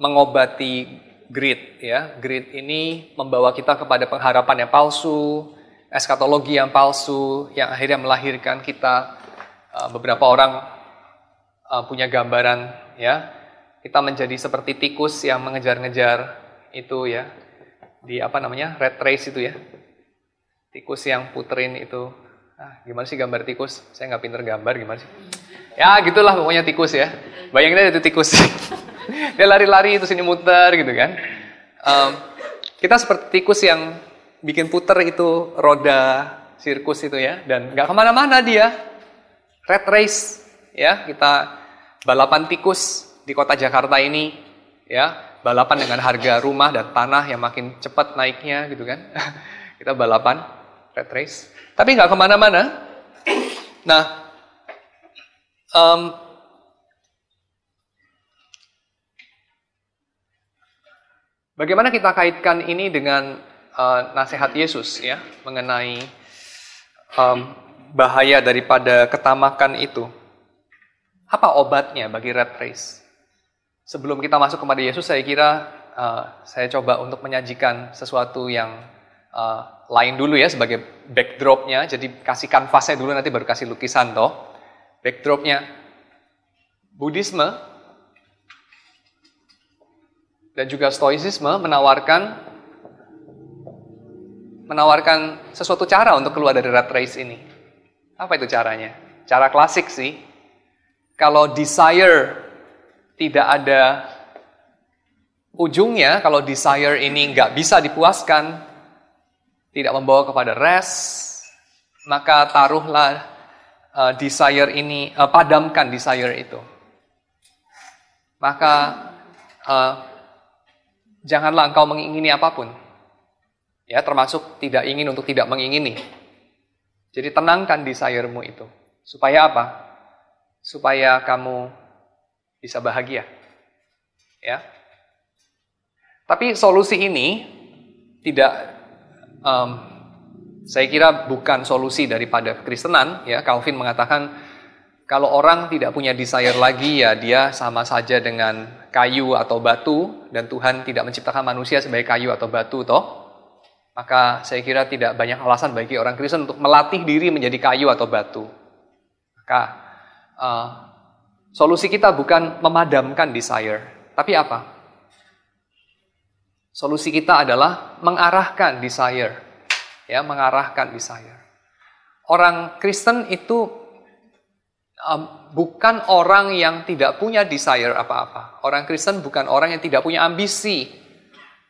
mengobati greed, ya? Greed ini membawa kita kepada pengharapan yang palsu, eskatologi yang palsu, yang akhirnya melahirkan kita. Beberapa orang punya gambaran, ya, kita menjadi seperti tikus yang mengejar-ngejar itu, ya, di rat race itu, ya, tikus yang puterin itu. Gimana sih gambar tikus? Saya nggak pinter gambar, gimana sih? Ya gitulah pokoknya tikus, ya. Bayangin aja itu tikus. Dia lari-lari itu sini muter gitu kan. Kita seperti tikus yang bikin puter itu roda sirkus itu, ya, dan nggak kemana-mana dia. Rat race, ya, kita balapan tikus di kota Jakarta ini, ya, balapan dengan harga rumah dan tanah yang makin cepat naiknya gitu kan. Kita balapan rat race, tapi nggak kemana-mana. Nah, bagaimana kita kaitkan ini dengan nasihat Yesus, ya, mengenai bahaya daripada ketamakan itu? Apa obatnya bagi rat race? Sebelum kita masuk kepada Yesus, saya kira saya coba untuk menyajikan sesuatu yang lain dulu, ya, sebagai backdropnya. Jadi kasih kanvasnya dulu, nanti baru kasih lukisan toh. Backdropnya Buddhisme dan juga Stoicisme menawarkan sesuatu cara untuk keluar dari rat race ini. Apa itu caranya? Cara klasik sih. Kalau desire tidak ada ujungnya, kalau desire ini nggak bisa dipuaskan, tidak membawa kepada rest, maka taruhlah desire ini, padamkan desire itu. Maka janganlah engkau mengingini apapun. Ya, termasuk tidak ingin untuk tidak mengingini. Jadi tenangkan desire-mu itu. Supaya apa? Supaya kamu bisa bahagia. Ya. Tapi solusi ini tidak, saya kira bukan solusi daripada kekristenan. Ya, Calvin mengatakan kalau orang tidak punya desire lagi, ya dia sama saja dengan kayu atau batu, dan Tuhan tidak menciptakan manusia sebagai kayu atau batu, toh. Maka saya kira tidak banyak alasan bagi orang Kristen untuk melatih diri menjadi kayu atau batu. Maka solusi kita bukan memadamkan desire, tapi apa? Solusi kita adalah mengarahkan desire. Ya, mengarahkan desire. Orang Kristen itu bukan orang yang tidak punya desire apa-apa. Orang Kristen bukan orang yang tidak punya ambisi.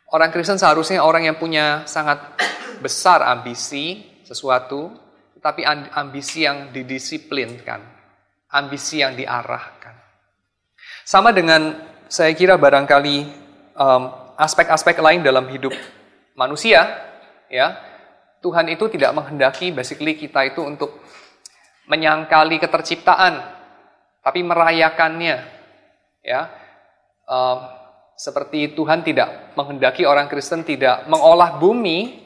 Orang Kristen seharusnya orang yang punya sangat besar ambisi sesuatu, tapi ambisi yang didisiplinkan, ambisi yang diarahkan. Sama dengan saya kira barangkali aspek-aspek lain dalam hidup manusia, ya, Tuhan itu tidak menghendaki basically kita itu untuk menyangkali keterciptaan, tapi merayakannya, ya. Seperti Tuhan tidak menghendaki orang Kristen tidak mengolah bumi,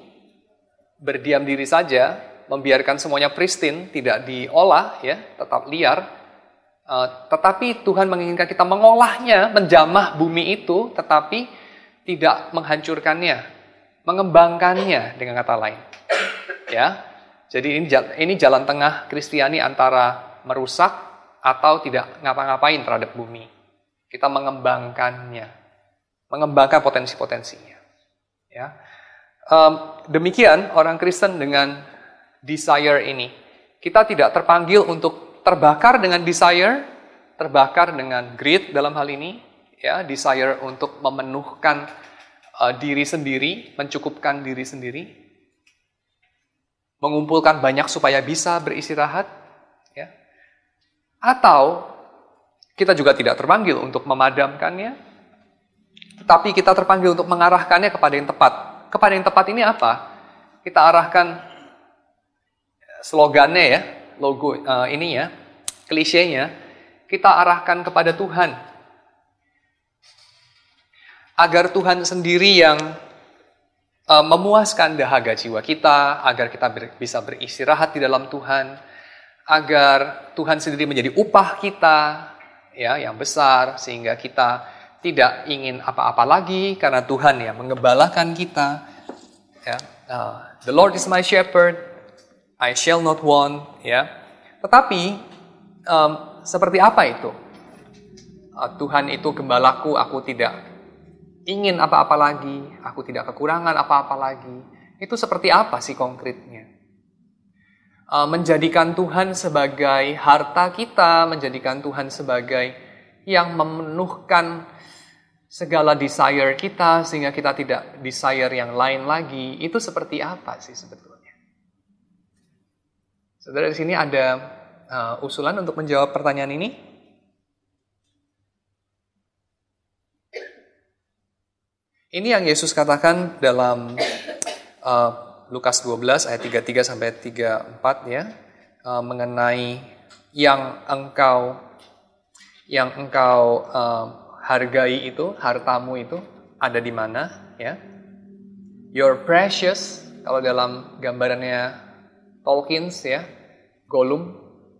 berdiam diri saja, membiarkan semuanya pristine, tidak diolah, ya, tetap liar. Tetapi Tuhan menginginkan kita mengolahnya, menjamah bumi itu, tetapi tidak menghancurkannya, mengembangkannya dengan kata lain. Ya, jadi ini jalan tengah Kristiani antara merusak atau tidak ngapa-ngapain terhadap bumi. Kita mengembangkannya, mengembangkan potensi-potensinya. Ya, demikian orang Kristen dengan desire ini. Kita tidak terpanggil untuk terbakar dengan desire, terbakar dengan greed dalam hal ini. Ya, desire untuk memenuhkan diri sendiri, mencukupkan diri sendiri, mengumpulkan banyak supaya bisa beristirahat, ya. Atau kita juga tidak terpanggil untuk memadamkannya, tapi kita terpanggil untuk mengarahkannya kepada yang tepat. Kepada yang tepat ini apa? Kita arahkan slogannya, ya, logo ininya, klisenya, kita arahkan kepada Tuhan. Agar Tuhan sendiri yang memuaskan dahaga jiwa kita, agar kita bisa beristirahat di dalam Tuhan, agar Tuhan sendiri menjadi upah kita, ya, yang besar, sehingga kita tidak ingin apa-apa lagi, karena Tuhan yang mengembalakan kita. Ya, the Lord is my shepherd, I shall not want. Ya, tetapi seperti apa itu? Tuhan itu gembalaku, aku tidak ingin apa-apa lagi, aku tidak kekurangan apa-apa lagi. Itu seperti apa sih konkretnya? Menjadikan Tuhan sebagai harta kita, menjadikan Tuhan sebagai yang memenuhkan segala desire kita, sehingga kita tidak desire yang lain lagi. Itu seperti apa sih sebetulnya? Saudara, di sini ada usulan untuk menjawab pertanyaan ini? Ini yang Yesus katakan dalam Lukas 12 ayat 33 sampai 34, ya, mengenai yang engkau hargai itu, hartamu itu ada di mana, ya. Your precious, kalau dalam gambarannya Tolkien, ya, Gollum,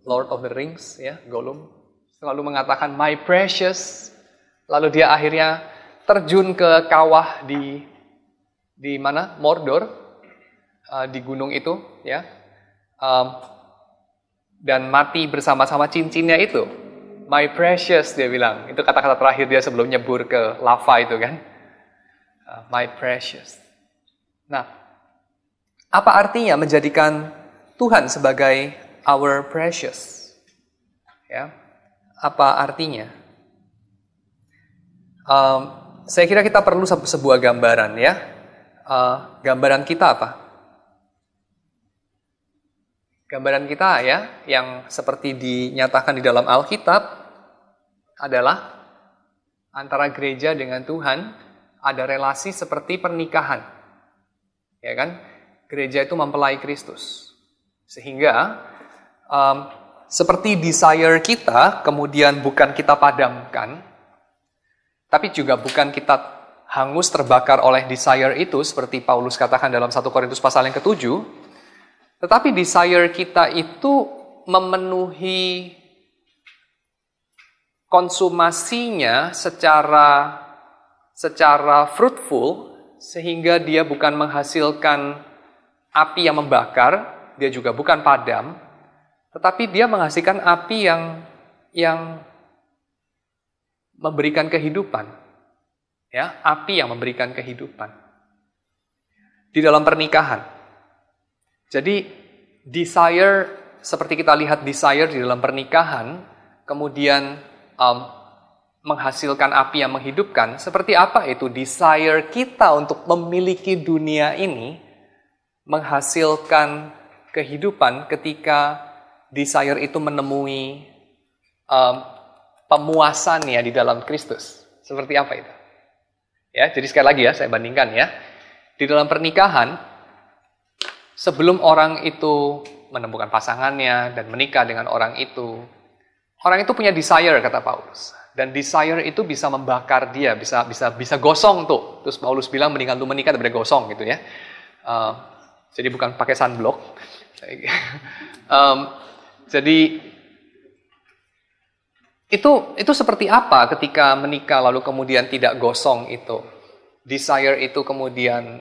Lord of the Rings, ya, Gollum selalu mengatakan my precious, lalu dia akhirnya terjun ke kawah di mana? Mordor, di gunung itu, ya, dan mati bersama-sama cincinnya itu. My precious, dia bilang. Itu kata-kata terakhir dia sebelum nyebur ke lava itu, kan. My precious. Nah, apa artinya menjadikan Tuhan sebagai our precious? Ya, apa artinya? Saya kira kita perlu sebuah gambaran, ya. Gambaran kita apa? Gambaran kita, ya, yang seperti dinyatakan di dalam Alkitab adalah antara gereja dengan Tuhan ada relasi seperti pernikahan. Ya kan? Gereja itu mempelai Kristus. Sehingga seperti desire kita kemudian bukan kita padamkan, tapi juga bukan kita hangus terbakar oleh desire itu seperti Paulus katakan dalam 1 Korintus pasal yang ke-7, tetapi desire kita itu memenuhi konsumasinya secara fruitful, sehingga dia bukan menghasilkan api yang membakar, dia juga bukan padam, tetapi dia menghasilkan api yang memberikan kehidupan. Ya, api yang memberikan kehidupan. Di dalam pernikahan. Jadi, desire, seperti kita lihat desire di dalam pernikahan, kemudian menghasilkan api yang menghidupkan. Seperti apa itu desire kita untuk memiliki dunia ini, menghasilkan kehidupan ketika desire itu menemui pemuasannya di dalam Kristus. Seperti apa itu? Ya, jadi sekali lagi ya, saya bandingkan ya. Di dalam pernikahan, sebelum orang itu menemukan pasangannya dan menikah dengan orang itu punya desire, kata Paulus. Dan desire itu bisa membakar dia, bisa gosong tuh. Terus Paulus bilang mendingan lu menikah daripada gosong gitu ya. Jadi bukan pakai sunblock. Jadi itu seperti apa ketika menikah lalu kemudian tidak gosong itu? Desire itu kemudian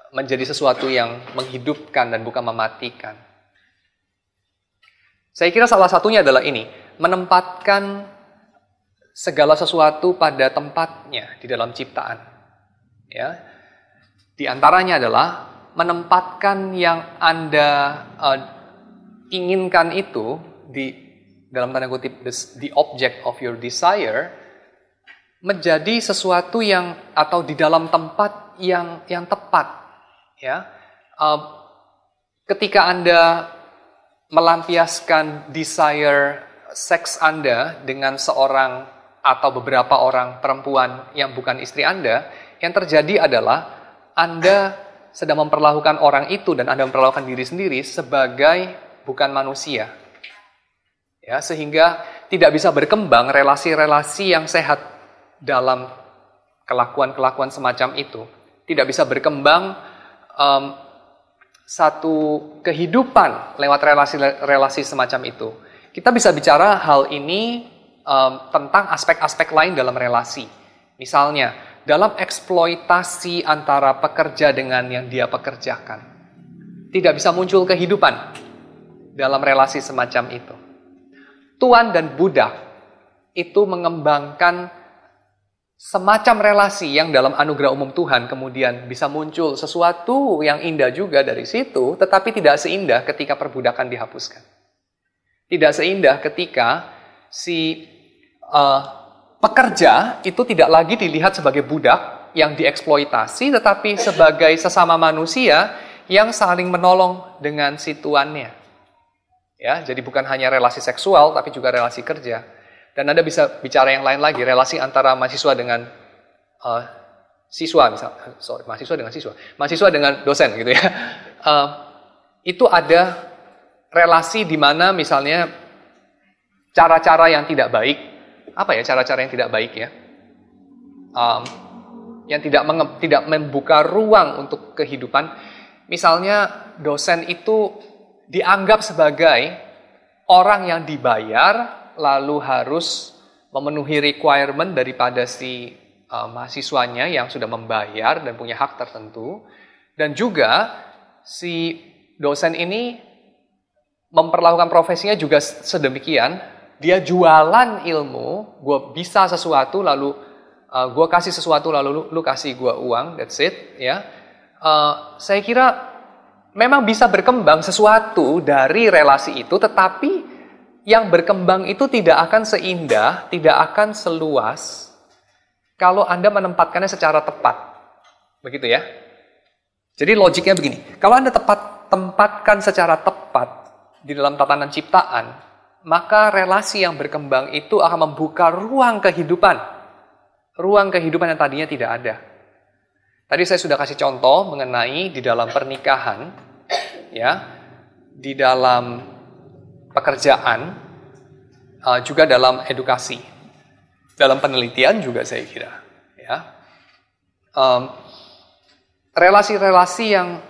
menjadi sesuatu yang menghidupkan dan bukan mematikan. Saya kira salah satunya adalah ini, menempatkan segala sesuatu pada tempatnya di dalam ciptaan. Ya. Di antaranya adalah menempatkan yang Anda inginkan itu dalam tanda kutip the object of your desire menjadi sesuatu yang atau di dalam tempat yang tepat, ya. Ketika Anda melampiaskan desire seks Anda dengan seorang atau beberapa orang perempuan yang bukan istri Anda, yang terjadi adalah Anda sedang memperlakukan orang itu dan Anda memperlakukan diri sendiri sebagai bukan manusia. Ya, sehingga tidak bisa berkembang relasi-relasi yang sehat dalam kelakuan-kelakuan semacam itu. Tidak bisa berkembang satu kehidupan lewat relasi-relasi semacam itu. Kita bisa bicara hal ini tentang aspek-aspek lain dalam relasi. Misalnya, dalam eksploitasi antara pekerja dengan yang dia pekerjakan. Tidak bisa muncul kehidupan dalam relasi semacam itu. Tuan dan budak itu mengembangkan semacam relasi yang dalam anugerah umum Tuhan kemudian bisa muncul sesuatu yang indah juga dari situ, tetapi tidak seindah ketika perbudakan dihapuskan. Tidak seindah ketika si pekerja itu tidak lagi dilihat sebagai budak yang dieksploitasi, tetapi sebagai sesama manusia yang saling menolong dengan si tuannya. Ya, jadi bukan hanya relasi seksual, tapi juga relasi kerja. Dan Anda bisa bicara yang lain lagi, relasi antara mahasiswa dengan mahasiswa dengan dosen gitu ya. Itu ada relasi di mana misalnya cara-cara yang tidak baik, apa ya cara-cara yang tidak baik ya, yang tidak membuka ruang untuk kehidupan. Misalnya dosen itu dianggap sebagai orang yang dibayar lalu harus memenuhi requirement daripada si mahasiswanya yang sudah membayar dan punya hak tertentu, dan juga si dosen ini memperlakukan profesinya juga sedemikian. Dia jualan ilmu, gue bisa sesuatu lalu gue kasih sesuatu lalu lu kasih gue uang, that's it ya. Saya kira memang bisa berkembang sesuatu dari relasi itu, tetapi yang berkembang itu tidak akan seindah, tidak akan seluas kalau Anda menempatkannya secara tepat. Begitu ya. Jadi logiknya begini, kalau Anda tempatkan secara tepat di dalam tatanan ciptaan, maka relasi yang berkembang itu akan membuka ruang kehidupan, ruang kehidupan yang tadinya tidak ada. Tadi saya sudah kasih contoh mengenai di dalam pernikahan, ya, di dalam pekerjaan, juga dalam edukasi, dalam penelitian juga saya kira, ya. Relasi-relasi yang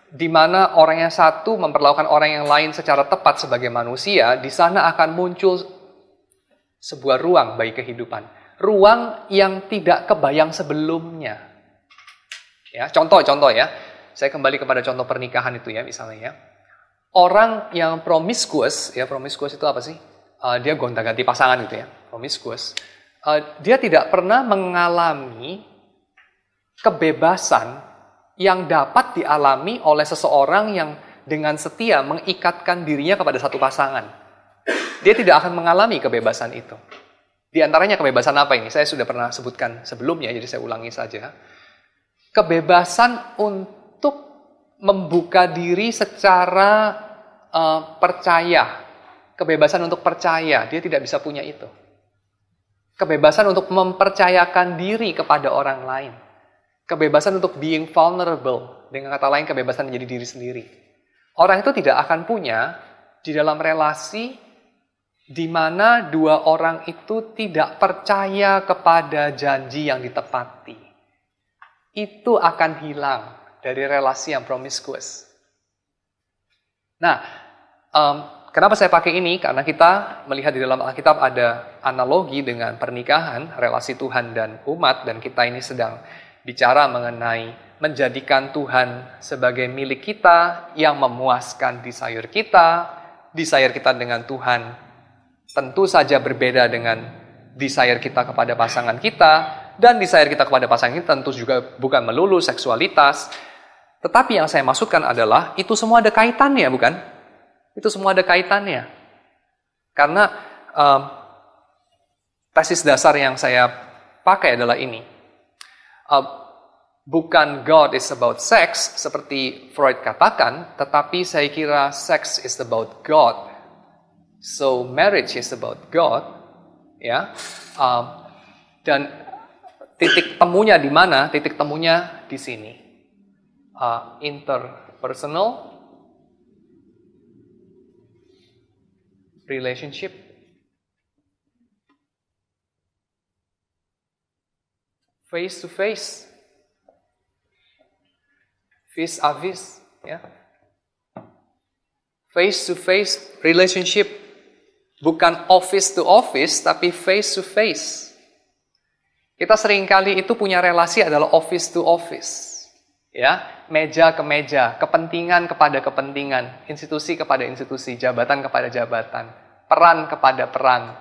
di mana orang yang satu memperlakukan orang yang lain secara tepat sebagai manusia, di sana akan muncul sebuah ruang bagi kehidupan, ruang yang tidak kebayang sebelumnya. Ya, contoh ya. Saya kembali kepada contoh pernikahan itu ya, misalnya ya. Orang yang promiskuous, ya promiskuous itu apa sih? Dia gonta-ganti pasangan gitu ya, promiskuous. Dia tidak pernah mengalami kebebasan yang dapat dialami oleh seseorang yang dengan setia mengikatkan dirinya kepada satu pasangan. Dia tidak akan mengalami kebebasan itu. Di antaranya kebebasan apa ini? Saya sudah pernah sebutkan sebelumnya, jadi saya ulangi saja. Kebebasan untuk membuka diri secara percaya. Kebebasan untuk percaya, dia tidak bisa punya itu. Kebebasan untuk mempercayakan diri kepada orang lain. Kebebasan untuk being vulnerable. Dengan kata lain, kebebasan menjadi diri sendiri. Orang itu tidak akan punya di dalam relasi di mana dua orang itu tidak percaya kepada janji yang ditepati. Itu akan hilang dari relasi yang promiskuous. Nah, kenapa saya pakai ini? Karena kita melihat di dalam Alkitab ada analogi dengan pernikahan, relasi Tuhan dan umat, dan kita ini sedang bicara mengenai menjadikan Tuhan sebagai milik kita yang memuaskan desire kita dengan Tuhan tentu saja berbeda dengan desire kita kepada pasangan kita. Dan desire kita kepada pasangan kita tentu juga bukan melulu seksualitas. Tetapi yang saya maksudkan adalah itu semua ada kaitannya, bukan? Itu semua ada kaitannya. Karena tesis dasar yang saya pakai adalah ini. Bukan God is about sex, seperti Freud katakan, tetapi saya kira sex is about God. So marriage is about God. Ya. Dan titik temunya di mana? Titik temunya di sini. Interpersonal relationship, face to face, vis-a-vis, ya. Face to face relationship, bukan office to office, tapi face to face. Kita seringkali itu punya relasi adalah office to office. Ya, meja ke meja, kepentingan kepada kepentingan, institusi kepada institusi, jabatan kepada jabatan, peran kepada peran.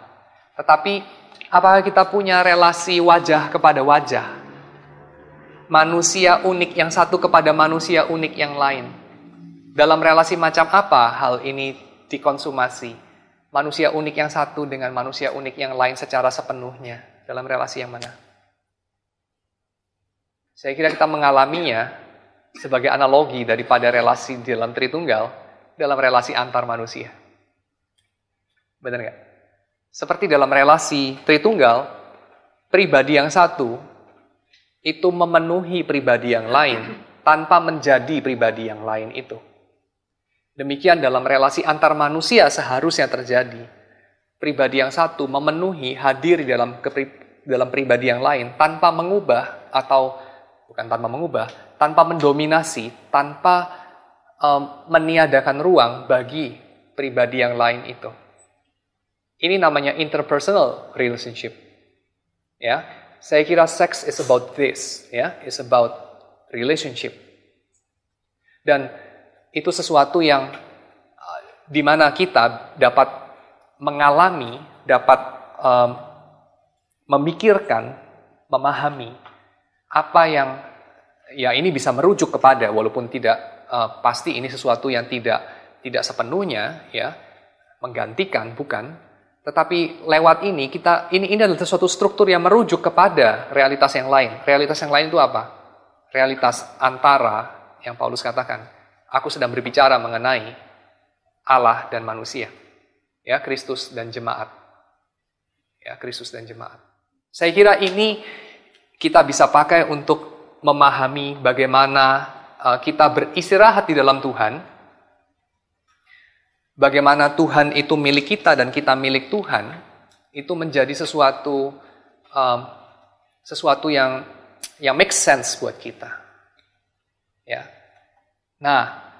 Tetapi apakah kita punya relasi wajah kepada wajah? Manusia unik yang satu kepada manusia unik yang lain. Dalam relasi macam apa hal ini dikonsumasi? Manusia unik yang satu dengan manusia unik yang lain secara sepenuhnya. Dalam relasi yang mana? Saya kira kita mengalaminya sebagai analogi daripada relasi dalam Tritunggal, dalam relasi antar manusia. Benar nggak? Seperti dalam relasi Tritunggal, pribadi yang satu itu memenuhi pribadi yang lain tanpa menjadi pribadi yang lain itu. Demikian dalam relasi antar manusia seharusnya terjadi. Pribadi yang satu memenuhi, hadir di dalam pribadi yang lain tanpa mengubah atau bukan tanpa mengubah, tanpa mendominasi, tanpa meniadakan ruang bagi pribadi yang lain itu. Ini namanya interpersonal relationship. Ya, saya kira sex is about this, ya, is about relationship. Dan itu sesuatu yang di mana kita dapat mengalami, dapat memikirkan, memahami apa yang ya ini bisa merujuk kepada, walaupun tidak pasti ini sesuatu yang tidak sepenuhnya ya menggantikan, bukan, tetapi lewat ini ini adalah sesuatu struktur yang merujuk kepada realitas yang lain. Realitas yang lain itu apa? Realitas antara yang Paulus katakan, aku sedang berbicara mengenai Allah dan manusia. Ya, Kristus dan jemaat. Ya, Kristus dan jemaat. Saya kira ini kita bisa pakai untuk memahami bagaimana kita beristirahat di dalam Tuhan, bagaimana Tuhan itu milik kita dan kita milik Tuhan, itu menjadi sesuatu yang make sense buat kita. Ya. Nah,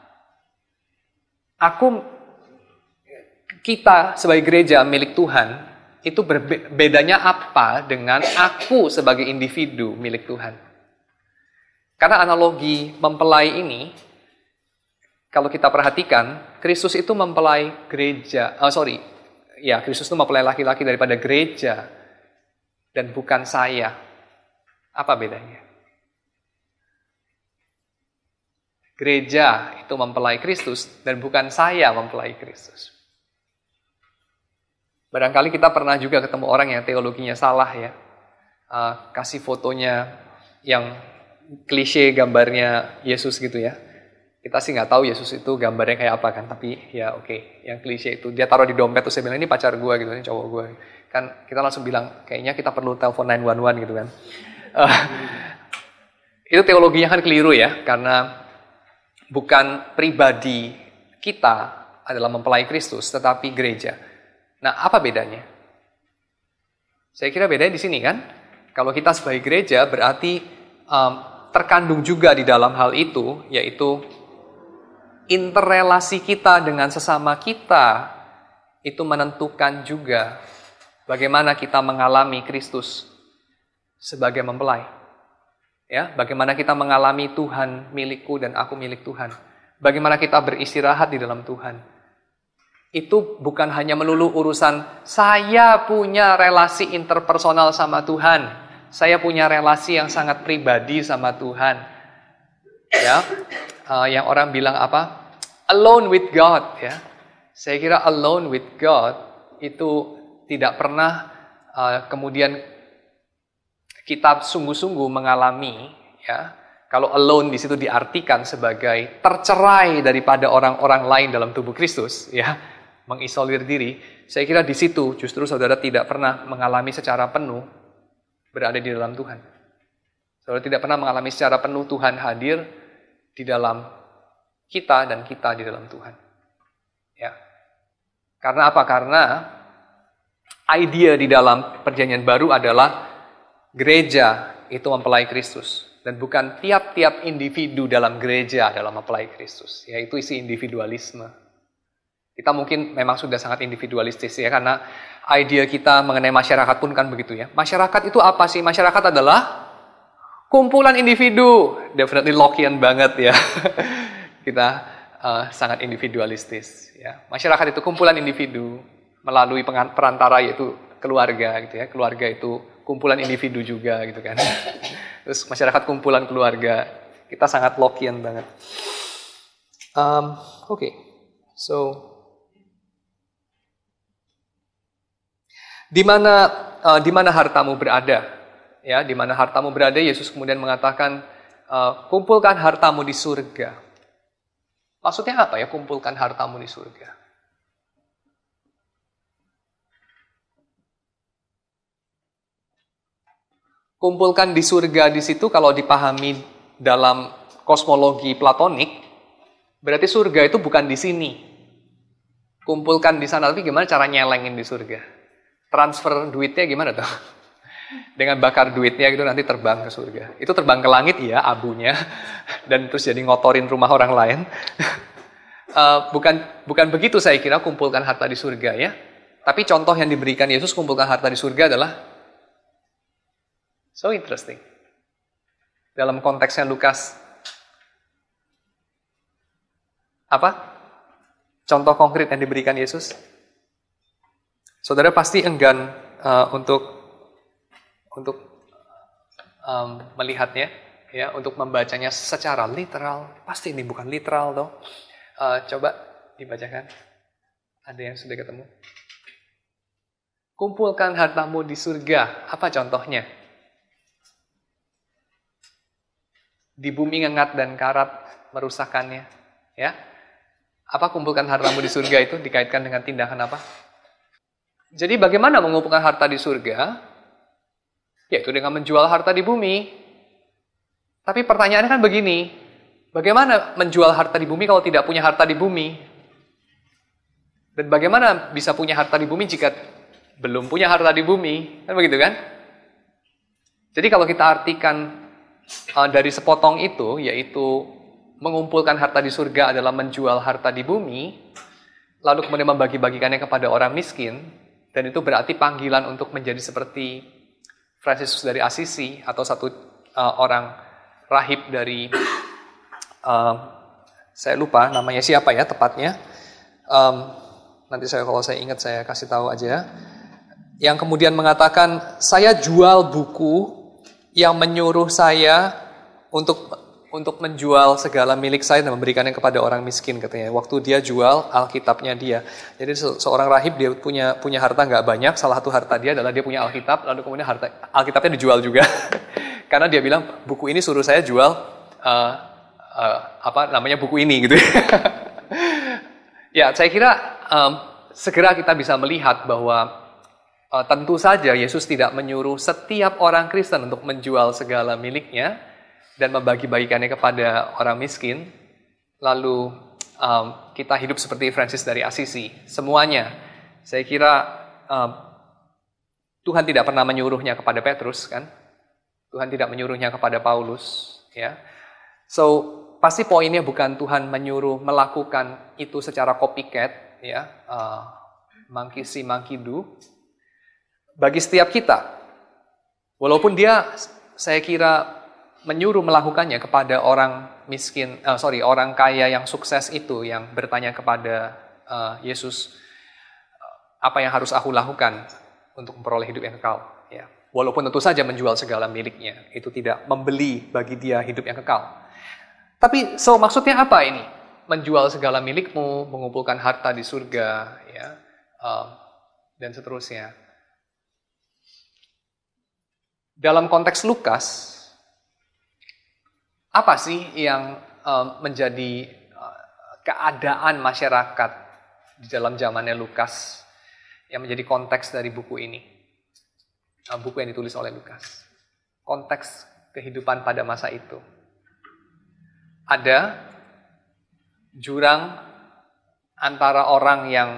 kita sebagai gereja milik Tuhan, itu bedanya apa dengan aku sebagai individu milik Tuhan? Karena analogi mempelai ini, kalau kita perhatikan, Kristus itu mempelai gereja. Kristus itu mempelai laki-laki daripada gereja dan bukan saya. Apa bedanya? Gereja itu mempelai Kristus dan bukan saya mempelai Kristus. Barangkali kita pernah juga ketemu orang yang teologinya salah ya. Kasih fotonya yang klise gambarnya Yesus gitu ya. Kita sih nggak tahu Yesus itu gambarnya kayak apa kan, tapi ya oke. Yang klise itu dia taruh di dompet terus saya bilang ini pacar gue gitu, ini cowok gue. Kan kita langsung bilang kayaknya kita perlu telepon 911 gitu kan. Itu teologinya kan keliru ya, karena bukan pribadi kita adalah mempelai Kristus, tetapi gereja. Nah, apa bedanya? Saya kira bedanya di sini kan. Kalau kita sebagai gereja berarti terkandung juga di dalam hal itu, yaitu interrelasi kita dengan sesama kita itu menentukan juga bagaimana kita mengalami Kristus sebagai mempelai. Ya, bagaimana kita mengalami Tuhan milikku dan aku milik Tuhan. Bagaimana kita beristirahat di dalam Tuhan. Itu bukan hanya melulu urusan saya punya relasi interpersonal sama Tuhan. Saya punya relasi yang sangat pribadi sama Tuhan. Ya, yang orang bilang apa? Alone with God. Ya, saya kira alone with God itu tidak pernah kemudian kita sungguh-sungguh mengalami. Ya, kalau alone di situ diartikan sebagai tercerai daripada orang-orang lain dalam tubuh Kristus. Ya, mengisolir diri. Saya kira di situ justru saudara tidak pernah mengalami secara penuh berada di dalam Tuhan. Saudara tidak pernah mengalami secara penuh Tuhan hadir di dalam kita dan kita di dalam Tuhan. Ya. Karena apa? Karena idea di dalam perjanjian baru adalah gereja itu mempelai Kristus. Dan bukan tiap-tiap individu dalam gereja dalam mempelai Kristus. Yaitu isi individualisme. Kita mungkin memang sudah sangat individualistis ya, karena idea kita mengenai masyarakat pun kan begitu ya. Masyarakat itu apa sih? Masyarakat adalah kumpulan individu. Definitely Lockean banget ya. Kita sangat individualistis ya. Masyarakat itu kumpulan individu melalui perantara yaitu keluarga gitu ya. Keluarga itu kumpulan individu juga gitu kan. Terus masyarakat kumpulan keluarga. Kita sangat Lockean banget. Oke. So di mana hartamu berada? Ya, di mana hartamu berada? Yesus kemudian mengatakan, kumpulkan hartamu di surga. Maksudnya apa ya? Kumpulkan hartamu di surga. Kumpulkan di surga di situ kalau dipahami dalam kosmologi Platonik, berarti surga itu bukan di sini. Kumpulkan di sana, tapi gimana cara nyelengin di surga? Transfer duitnya gimana tuh? Dengan bakar duitnya gitu nanti terbang ke surga. Itu terbang ke langit ya abunya. Dan terus jadi ngotorin rumah orang lain. Bukan begitu saya kira kumpulkan harta di surga ya. Tapi contoh yang diberikan Yesus kumpulkan harta di surga adalah so interesting. Dalam konteksnya Lukas. Apa? Contoh konkret yang diberikan Yesus. Saudara pasti enggan untuk melihatnya, ya, untuk membacanya secara literal. Pasti ini bukan literal, toh. Coba dibacakan. Ada yang sudah ketemu? Kumpulkan hartamu di surga. Apa contohnya? Di bumi ngengat dan karat merusakkannya. Ya, apa kumpulkan hartamu di surga itu dikaitkan dengan tindakan apa? Jadi bagaimana mengumpulkan harta di surga? yaitu dengan menjual harta di bumi. Tapi pertanyaannya kan begini, bagaimana menjual harta di bumi kalau tidak punya harta di bumi? Dan bagaimana bisa punya harta di bumi jika belum punya harta di bumi? Kan begitu kan? Jadi kalau kita artikan dari sepotong itu, yaitu mengumpulkan harta di surga adalah menjual harta di bumi, lalu kemudian membagi-bagikannya kepada orang miskin, dan itu berarti panggilan untuk menjadi seperti Fransiskus dari Assisi, atau satu orang rahib dari, saya lupa namanya siapa ya tepatnya, nanti kalau saya ingat saya kasih tahu aja, yang kemudian mengatakan, saya jual buku yang menyuruh saya untuk menjual segala milik saya dan memberikannya kepada orang miskin, katanya. Waktu dia jual Alkitabnya dia. Jadi seorang rahib, dia punya harta nggak banyak. Salah satu harta dia adalah dia punya Alkitab, lalu kemudian Alkitabnya dijual juga. Karena dia bilang, buku ini suruh saya jual buku ini gitu. Ya, saya kira segera kita bisa melihat bahwa tentu saja Yesus tidak menyuruh setiap orang Kristen untuk menjual segala miliknya dan membagi-bagikannya kepada orang miskin. Lalu kita hidup seperti Francis dari Assisi. Semuanya, saya kira Tuhan tidak pernah menyuruhnya kepada Petrus, kan? Tuhan tidak menyuruhnya kepada Paulus, ya. So, pasti poinnya bukan Tuhan menyuruh melakukan itu secara copycat, ya, monkey see, monkey do. Bagi setiap kita, walaupun dia, saya kira, menyuruh melakukannya kepada orang miskin, orang kaya yang sukses itu, yang bertanya kepada Yesus, apa yang harus aku lakukan untuk memperoleh hidup yang kekal, ya. Walaupun tentu saja menjual segala miliknya, itu tidak membeli bagi dia hidup yang kekal. Tapi, maksudnya apa ini? Menjual segala milikmu, mengumpulkan harta di surga, ya, dan seterusnya. Dalam konteks Lukas, apa sih yang menjadi keadaan masyarakat di dalam zamannya Lukas yang menjadi konteks dari buku ini? Buku yang ditulis oleh Lukas. Konteks kehidupan pada masa itu. Ada jurang antara orang yang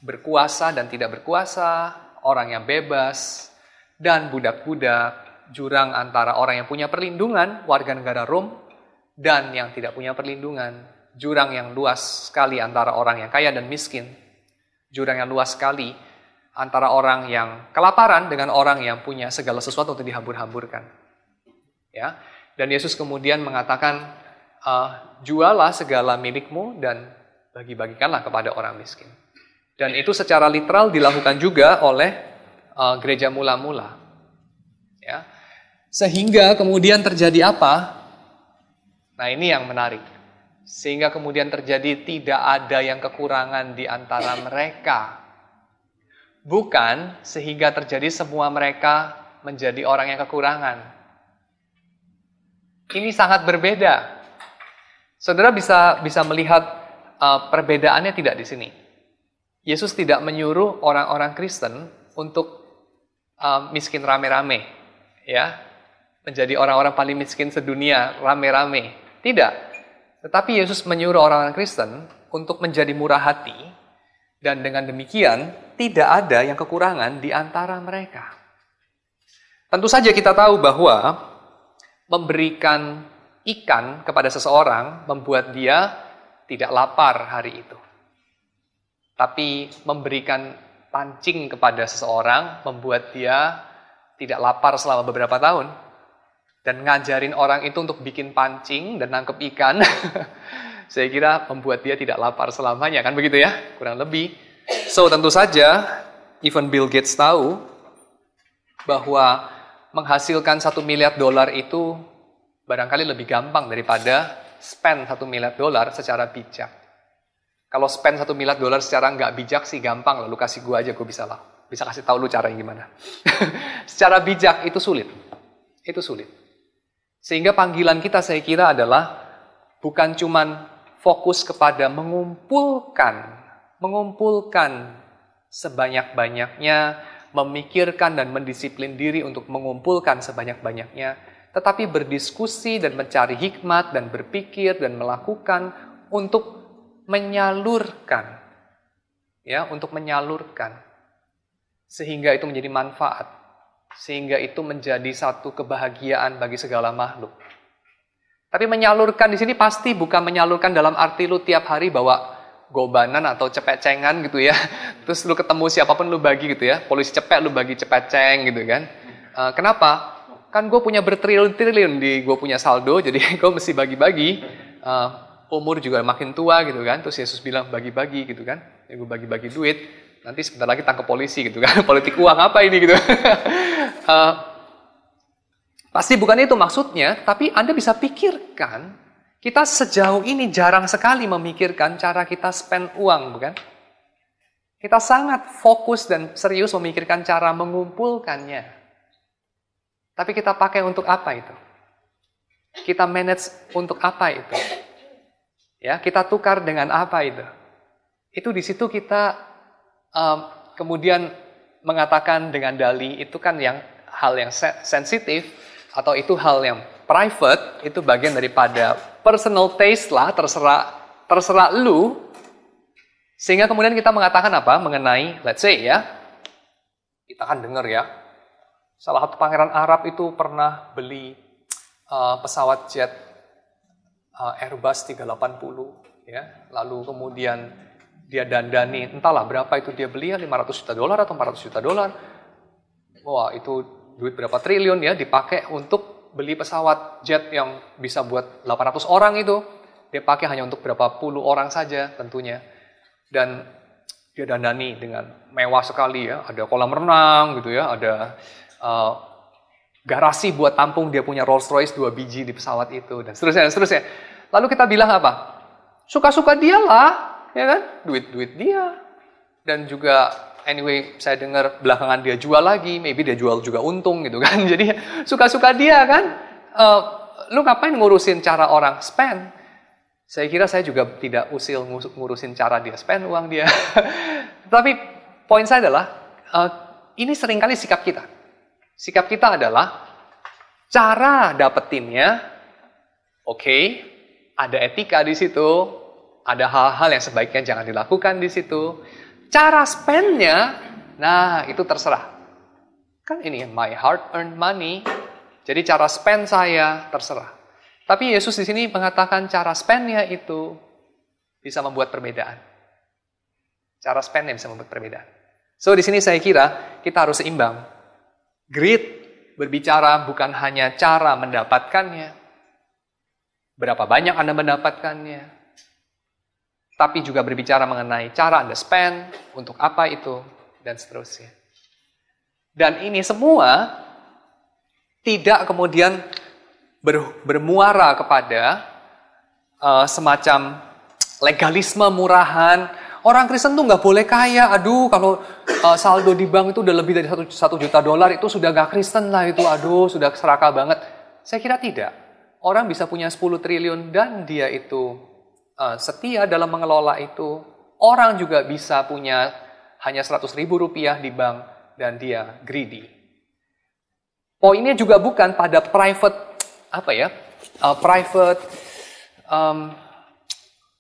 berkuasa dan tidak berkuasa, orang yang bebas, dan budak-budak, jurang antara orang yang punya perlindungan, warga negara Rom, dan yang tidak punya perlindungan, jurang yang luas sekali antara orang yang kaya dan miskin, jurang yang luas sekali antara orang yang kelaparan dengan orang yang punya segala sesuatu untuk dihambur-hamburkan. Ya, dan Yesus kemudian mengatakan, jualah segala milikmu dan bagi-bagikanlah kepada orang miskin. Dan itu secara literal dilakukan juga oleh gereja mula-mula. Ya. Sehingga kemudian terjadi apa? Nah, ini yang menarik. Sehingga kemudian terjadi tidak ada yang kekurangan di antara mereka. Bukan sehingga terjadi semua mereka menjadi orang yang kekurangan. Ini sangat berbeda. Saudara bisa melihat perbedaannya tidak di sini. Yesus tidak menyuruh orang-orang Kristen untuk miskin rame-rame, ya, menjadi orang-orang paling miskin sedunia rame-rame. Tidak. Tetapi Yesus menyuruh orang-orang Kristen untuk menjadi murah hati, dan dengan demikian tidak ada yang kekurangan di antara mereka. Tentu saja kita tahu bahwa memberikan ikan kepada seseorang membuat dia tidak lapar hari itu. Tapi memberikan pancing kepada seseorang membuat dia tidak lapar selama beberapa tahun. Dan ngajarin orang itu untuk bikin pancing dan nangkep ikan, saya kira membuat dia tidak lapar selamanya, kan begitu ya? Kurang lebih. So, tentu saja, even Bill Gates tahu bahwa menghasilkan $1 miliar itu barangkali lebih gampang daripada spend $1 miliar secara bijak. Kalau spend $1 miliar secara nggak bijak sih gampang, lalu kasih gue aja, gue bisa kasih tahu lu caranya gimana. Secara bijak itu sulit. Itu sulit. Sehingga panggilan kita saya kira adalah bukan cuman fokus kepada mengumpulkan sebanyak-banyaknya, memikirkan dan mendisiplin diri untuk mengumpulkan sebanyak-banyaknya, tetapi berdiskusi dan mencari hikmat dan berpikir dan melakukan untuk menyalurkan. Ya, untuk menyalurkan. Sehingga itu menjadi manfaat. Sehingga itu menjadi satu kebahagiaan bagi segala makhluk. Tapi menyalurkan di sini pasti bukan menyalurkan dalam arti lu tiap hari bawa gobanan atau cepecengan gitu ya. Terus lu ketemu siapapun lu bagi gitu ya. Polisi cepet lu bagi cepeceng gitu kan. Kenapa? Kan gue punya bertriliun-triliun di gue punya saldo. Jadi gue mesti bagi-bagi. Umur juga makin tua gitu kan. Terus Yesus bilang bagi-bagi gitu kan. Ya gue bagi-bagi duit. Nanti sebentar lagi tangkap polisi gitu kan. Politik uang apa ini gitu. Pasti bukan itu maksudnya. Tapi Anda bisa pikirkan. Kita sejauh ini jarang sekali memikirkan cara kita spend uang, bukan? Kita sangat fokus dan serius memikirkan cara mengumpulkannya. Tapi kita pakai untuk apa itu? Kita manage untuk apa itu? Ya, kita tukar dengan apa itu? Itu di situ kita kemudian mengatakan dengan dalih itu kan hal yang sensitif atau itu hal yang private, itu bagian daripada personal taste lah, terserah lu. Sehingga kemudian kita mengatakan apa? Mengenai, let's say ya, kita kan dengar ya, salah satu pangeran Arab itu pernah beli pesawat jet Airbus 380 ya, lalu kemudian dia dandani, entahlah berapa itu dia beli, $500 juta atau $400 juta. Wah, itu duit berapa triliun ya dipakai untuk beli pesawat jet yang bisa buat 800 orang itu. Dia pakai hanya untuk berapa puluh orang saja tentunya. Dan dia dandani dengan mewah sekali ya. Ada kolam renang gitu ya. Ada garasi buat tampung dia punya Rolls Royce 2 biji di pesawat itu. Dan seterusnya, dan seterusnya. Lalu kita bilang apa? Suka-suka dia lah. Ya kan? Duit-duit dia. Dan juga anyway, saya dengar belakangan dia jual lagi, maybe dia jual juga untung gitu kan. Jadi suka-suka dia kan. Lu ngapain ngurusin cara orang spend? Saya kira saya juga tidak usil ngurusin cara dia spend uang dia. Tapi poin saya adalah, ini seringkali sikap kita. Sikap kita adalah, cara dapetinnya, oke, ada etika di situ, ada hal-hal yang sebaiknya jangan dilakukan di situ. Cara spend-nya, nah itu terserah. Kan ini my hard-earned money, jadi cara spend saya terserah. Tapi Yesus di sini mengatakan cara spend-nya itu bisa membuat perbedaan. Cara spend-nya bisa membuat perbedaan. So di sini saya kira kita harus seimbang. Greed berbicara bukan hanya cara mendapatkannya, berapa banyak Anda mendapatkannya, tapi juga berbicara mengenai cara Anda spend, untuk apa itu, dan seterusnya. Dan ini semua tidak kemudian bermuara kepada semacam legalisme murahan. Orang Kristen tuh nggak boleh kaya. Aduh, kalau saldo di bank itu udah lebih dari $1 juta, itu sudah nggak Kristen lah itu. Aduh, sudah serakah banget. Saya kira tidak. Orang bisa punya 10 triliun dan dia itu setia dalam mengelola itu. Orang juga bisa punya hanya $100.000 di bank dan dia greedy. Poinnya juga bukan pada private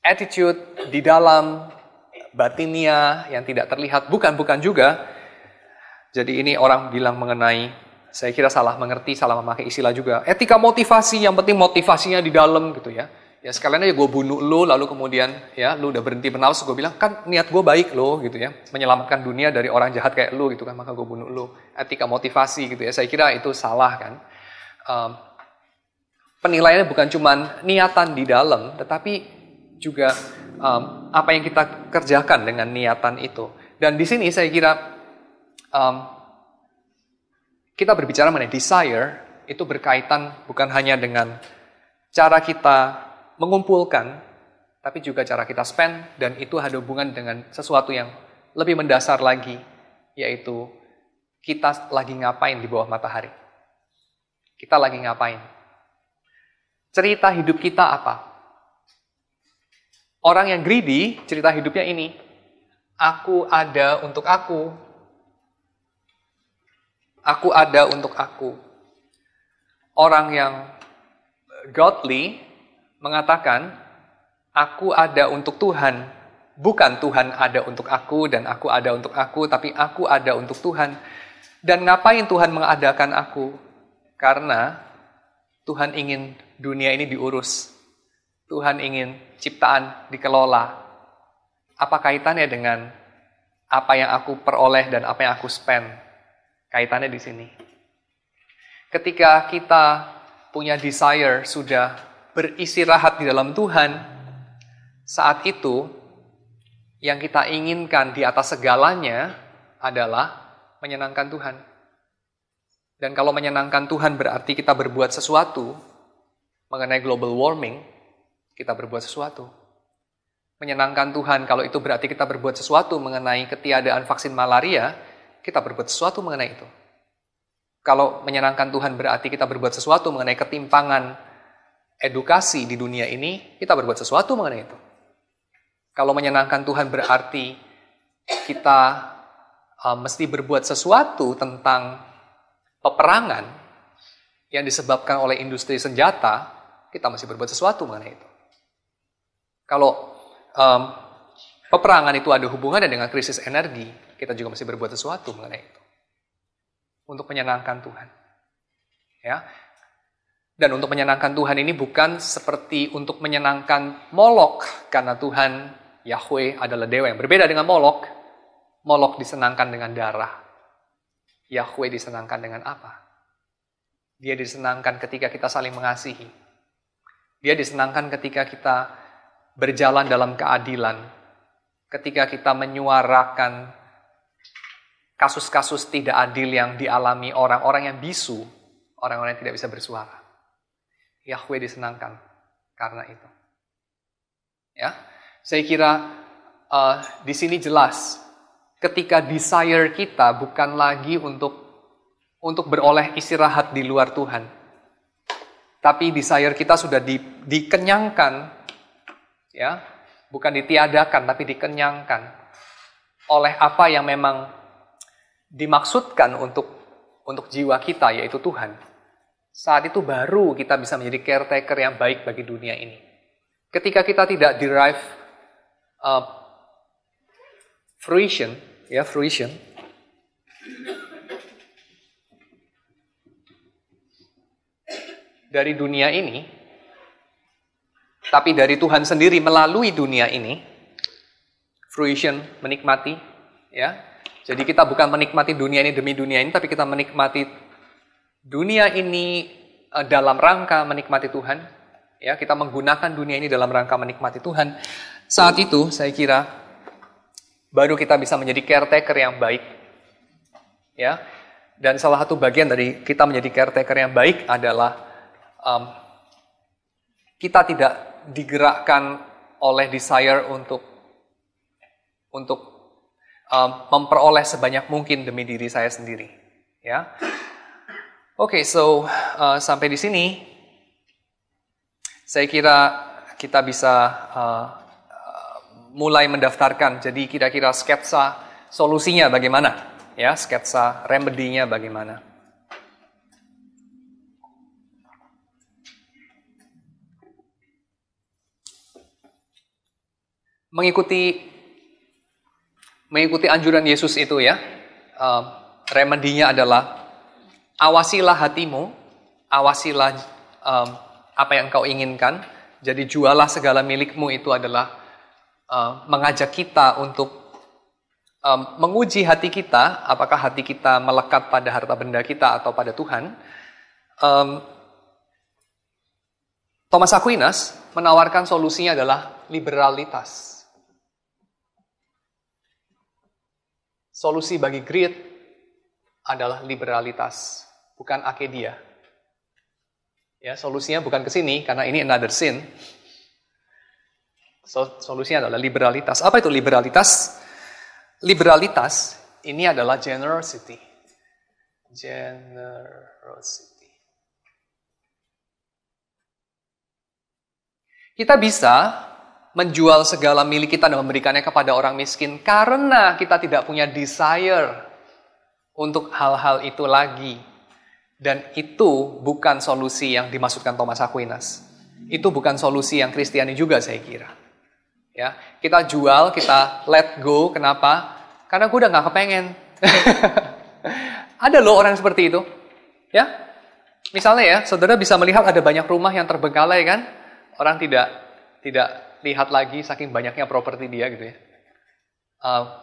attitude di dalam batinnya yang tidak terlihat, bukan juga. Jadi ini orang bilang mengenai, saya kira salah mengerti, salah memakai istilah juga. Etika motivasi, yang penting motivasinya di dalam gitu ya. Ya sekalian aja gue bunuh lo, lalu kemudian ya lo udah berhenti bernapas, gue bilang kan niat gue baik lo gitu ya, menyelamatkan dunia dari orang jahat kayak lo gitu kan, maka gue bunuh lo. Etika motivasi gitu ya, saya kira itu salah kan. Penilaiannya bukan cuma niatan di dalam, tetapi juga apa yang kita kerjakan dengan niatan itu. Dan di sini saya kira kita berbicara mengenai desire, itu berkaitan bukan hanya dengan cara kita mengumpulkan, tapi juga cara kita spend, dan itu ada hubungan dengan sesuatu yang lebih mendasar lagi, yaitu kita lagi ngapain di bawah matahari. Kita lagi ngapain? Cerita hidup kita apa? Orang yang greedy, cerita hidupnya ini, aku ada untuk aku. Aku ada untuk aku. Orang yang godly mengatakan, aku ada untuk Tuhan. Bukan Tuhan ada untuk aku dan aku ada untuk aku, tapi aku ada untuk Tuhan. Dan ngapain Tuhan mengadakan aku? Karena Tuhan ingin dunia ini diurus. Tuhan ingin ciptaan dikelola. Apa kaitannya dengan apa yang aku peroleh dan apa yang aku spend? Kaitannya di sini. Ketika kita punya desire sudah beristirahat di dalam Tuhan, saat itu yang kita inginkan di atas segalanya adalah menyenangkan Tuhan. Dan kalau menyenangkan Tuhan berarti kita berbuat sesuatu mengenai global warming, kita berbuat sesuatu. Menyenangkan Tuhan kalau itu berarti kita berbuat sesuatu mengenai ketiadaan vaksin malaria, kita berbuat sesuatu mengenai itu. Kalau menyenangkan Tuhan berarti kita berbuat sesuatu mengenai ketimpangan edukasi di dunia ini, kita berbuat sesuatu mengenai itu. Kalau menyenangkan Tuhan berarti kita mesti berbuat sesuatu tentang peperangan yang disebabkan oleh industri senjata, kita mesti berbuat sesuatu mengenai itu. Kalau peperangan itu ada hubungannya dengan krisis energi, kita juga mesti berbuat sesuatu mengenai itu. Untuk menyenangkan Tuhan. Ya. Dan untuk menyenangkan Tuhan ini bukan seperti untuk menyenangkan Molok, karena Tuhan Yahweh adalah dewa yang berbeda dengan Molok. Molok disenangkan dengan darah. Yahweh disenangkan dengan apa? Dia disenangkan ketika kita saling mengasihi. Dia disenangkan ketika kita berjalan dalam keadilan. Ketika kita menyuarakan kasus-kasus tidak adil yang dialami orang-orang yang bisu, orang-orang yang tidak bisa bersuara. Yahweh disenangkan karena itu. Ya, saya kira di sini jelas ketika desire kita bukan lagi untuk beroleh istirahat di luar Tuhan. Tapi desire kita sudah dikenyangkan, ya, bukan ditiadakan tapi dikenyangkan oleh apa yang memang dimaksudkan untuk jiwa kita, yaitu Tuhan. Saat itu baru kita bisa menjadi caretaker yang baik bagi dunia ini. Ketika kita tidak derive fruition dari dunia ini, tapi dari Tuhan sendiri melalui dunia ini, fruition menikmati, ya. Jadi kita bukan menikmati dunia ini demi dunia ini, tapi kita menikmati dunia ini dalam rangka menikmati Tuhan. Ya, kita menggunakan dunia ini dalam rangka menikmati Tuhan. Saat itu, saya kira, baru kita bisa menjadi caretaker yang baik. Ya, dan salah satu bagian dari kita menjadi caretaker yang baik adalah kita tidak digerakkan oleh desire untuk memperoleh sebanyak mungkin demi diri saya sendiri, ya. Oke, so sampai di sini, saya kira kita bisa mulai mendaftarkan. Jadi kira-kira sketsa solusinya bagaimana, ya, sketsa remedinya bagaimana. Mengikuti anjuran Yesus itu, ya, remedinya adalah awasilah hatimu, awasilah apa yang engkau inginkan. Jadi jualah segala milikmu itu adalah mengajak kita untuk menguji hati kita, apakah hati kita melekat pada harta benda kita atau pada Tuhan. Thomas Aquinas menawarkan solusinya adalah liberalitas. Solusi bagi greed adalah liberalitas, bukan akedia. Ya, solusinya bukan ke sini karena ini another sin. Solusinya adalah liberalitas. Apa itu liberalitas? Liberalitas ini adalah generosity. Generosity. Kita bisa menjual segala milik kita dan memberikannya kepada orang miskin karena kita tidak punya desire untuk hal-hal itu lagi. Dan itu bukan solusi yang dimaksudkan Thomas Aquinas. Itu bukan solusi yang Kristiani juga saya kira. Ya, kita jual, kita let go. Kenapa? Karena gue udah gak kepengen. Ada loh orang seperti itu. Ya, misalnya ya, saudara bisa melihat ada banyak rumah yang terbengkalai kan? Orang tidak lihat lagi saking banyaknya properti dia gitu ya.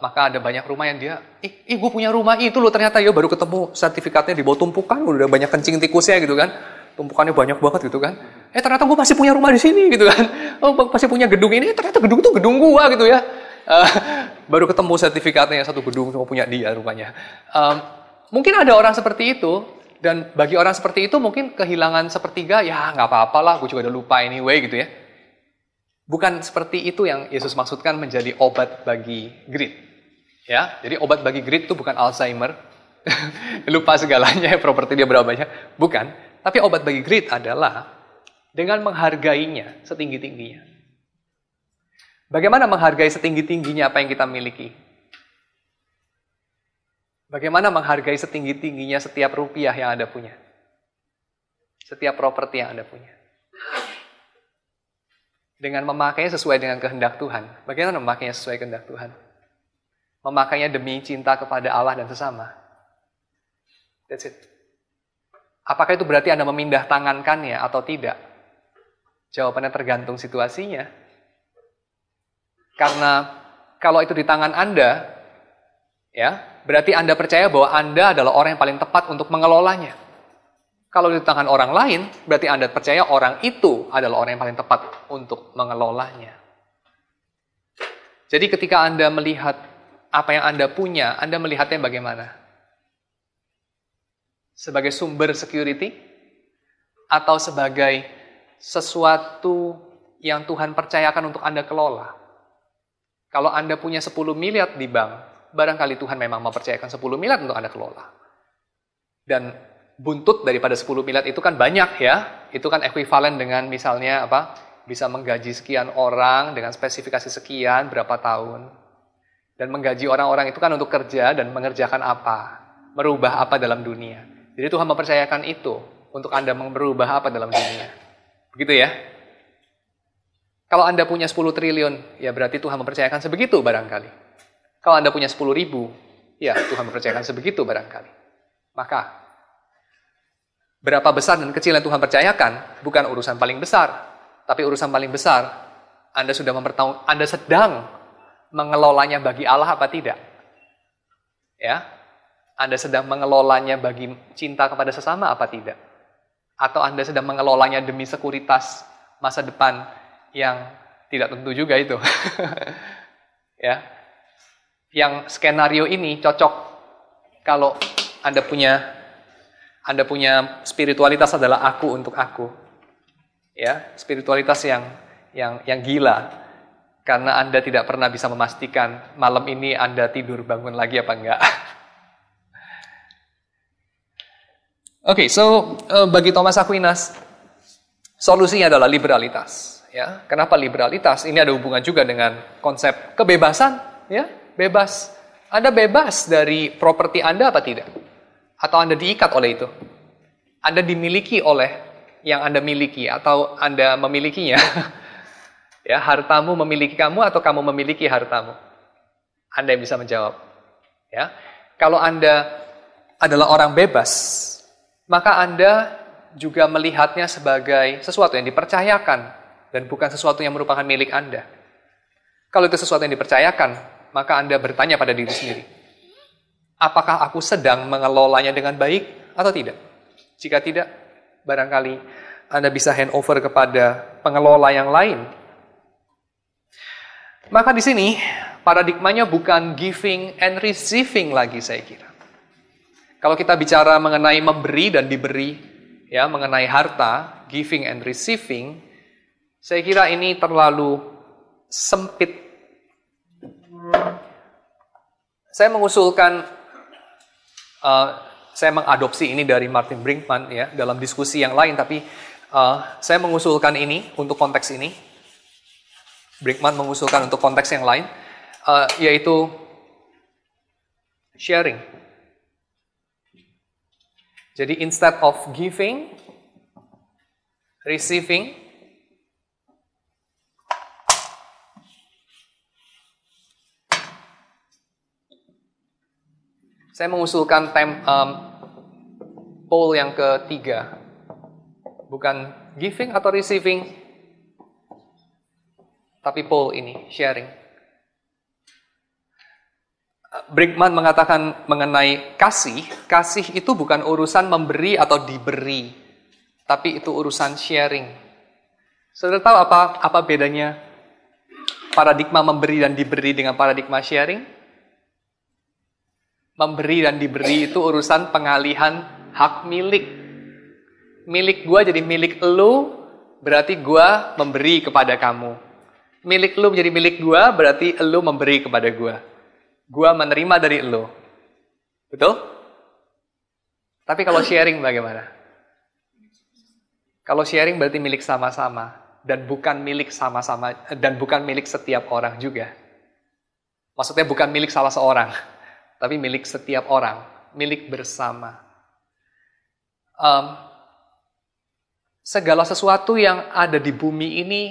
Maka ada banyak rumah yang dia, gue punya rumah itu loh, ternyata ya baru ketemu sertifikatnya di bawah tumpukan, udah banyak kencing tikusnya gitu kan, tumpukannya banyak banget gitu kan, ternyata gue masih punya rumah di sini gitu kan, masih punya gedung ini, ternyata gedung itu gedung gue gitu ya, baru ketemu sertifikatnya satu gedung cuma punya dia rumahnya. Mungkin ada orang seperti itu, dan bagi orang seperti itu mungkin kehilangan sepertiga, ya nggak apa-apa lah, gue juga udah lupa anyway gitu ya. Bukan seperti itu yang Yesus maksudkan menjadi obat bagi greed. Ya, jadi obat bagi greed itu bukan Alzheimer. Lupa segalanya, properti dia berapa banyak. Bukan. Tapi obat bagi greed adalah dengan menghargainya setinggi-tingginya. Bagaimana menghargai setinggi-tingginya apa yang kita miliki? Bagaimana menghargai setinggi-tingginya setiap rupiah yang Anda punya? Setiap properti yang Anda punya? Dengan memakainya sesuai dengan kehendak Tuhan. Bagaimana memakainya sesuai kehendak Tuhan? Memakainya demi cinta kepada Allah dan sesama. That's it. Apakah itu berarti Anda memindah tangankannya atau tidak? Jawabannya tergantung situasinya. Karena kalau itu di tangan Anda, ya, berarti Anda percaya bahwa Anda adalah orang yang paling tepat untuk mengelolanya. Kalau di tangan orang lain, berarti Anda percaya orang itu adalah orang yang paling tepat untuk mengelolanya. Jadi ketika Anda melihat apa yang Anda punya, Anda melihatnya bagaimana? Sebagai sumber security? Atau sebagai sesuatu yang Tuhan percayakan untuk Anda kelola? Kalau Anda punya 10 miliar di bank, barangkali Tuhan memang mempercayakan 10 miliar untuk Anda kelola. Dan buntut daripada 10 miliar itu kan banyak ya. Itu kan ekuivalen dengan misalnya apa? Bisa menggaji sekian orang dengan spesifikasi sekian berapa tahun. Dan menggaji orang-orang itu kan untuk kerja dan mengerjakan apa? Merubah apa dalam dunia. Jadi Tuhan mempercayakan itu untuk Anda merubah apa dalam dunia. Begitu ya? Kalau Anda punya 10 triliun, ya berarti Tuhan mempercayakan sebegitu barangkali. Kalau Anda punya 10.000, ya Tuhan mempercayakan sebegitu barangkali. Maka berapa besar dan kecil yang Tuhan percayakan bukan urusan paling besar, tapi urusan paling besar Anda sudah Anda sedang mengelolanya bagi Allah apa tidak? Ya, Anda sedang mengelolanya bagi cinta kepada sesama apa tidak? Atau Anda sedang mengelolanya demi sekuritas masa depan yang tidak tentu juga itu? Ya, yang skenario ini cocok kalau Anda punya spiritualitas adalah aku untuk aku. Ya, spiritualitas yang gila. Karena Anda tidak pernah bisa memastikan malam ini Anda tidur bangun lagi apa enggak. Oke, so bagi Thomas Aquinas solusinya adalah liberalitas, ya. Kenapa liberalitas? Ini ada hubungan juga dengan konsep kebebasan, ya, bebas. Anda bebas dari properti Anda apa tidak? Atau Anda diikat oleh itu? Anda dimiliki oleh yang Anda miliki atau Anda memilikinya? Ya, hartamu memiliki kamu atau kamu memiliki hartamu? Anda yang bisa menjawab. Ya, kalau Anda adalah orang bebas, maka Anda juga melihatnya sebagai sesuatu yang dipercayakan dan bukan sesuatu yang merupakan milik Anda. Kalau itu sesuatu yang dipercayakan, maka Anda bertanya pada diri sendiri, apakah aku sedang mengelolanya dengan baik atau tidak? Jika tidak, barangkali Anda bisa hand over kepada pengelola yang lain. Maka di sini paradigmanya bukan giving and receiving lagi saya kira. Kalau kita bicara mengenai memberi dan diberi, ya, mengenai harta, giving and receiving, saya kira ini terlalu sempit. Saya mengusulkan, saya mengadopsi ini dari Martin Brinkmann ya dalam diskusi yang lain, tapi saya mengusulkan ini untuk konteks ini. Brinkmann mengusulkan untuk konteks yang lain, yaitu sharing. Jadi instead of giving, receiving, saya mengusulkan poll yang ketiga. Bukan giving atau receiving, tapi poll ini, sharing. Brinkman mengatakan mengenai kasih itu bukan urusan memberi atau diberi, tapi itu urusan sharing. Saudara tahu apa bedanya paradigma memberi dan diberi dengan paradigma sharing? Memberi dan diberi itu urusan pengalihan hak milik. Milik gue jadi milik lu, berarti gue memberi kepada kamu. Milik lu menjadi milik gue, berarti lu memberi kepada gue. Gue menerima dari lu. Betul? Tapi kalau sharing bagaimana? Kalau sharing berarti milik sama-sama. Dan bukan milik sama-sama, dan bukan milik setiap orang juga. Maksudnya bukan milik salah seorang, tapi milik setiap orang. Milik bersama. Segala sesuatu yang ada di bumi ini,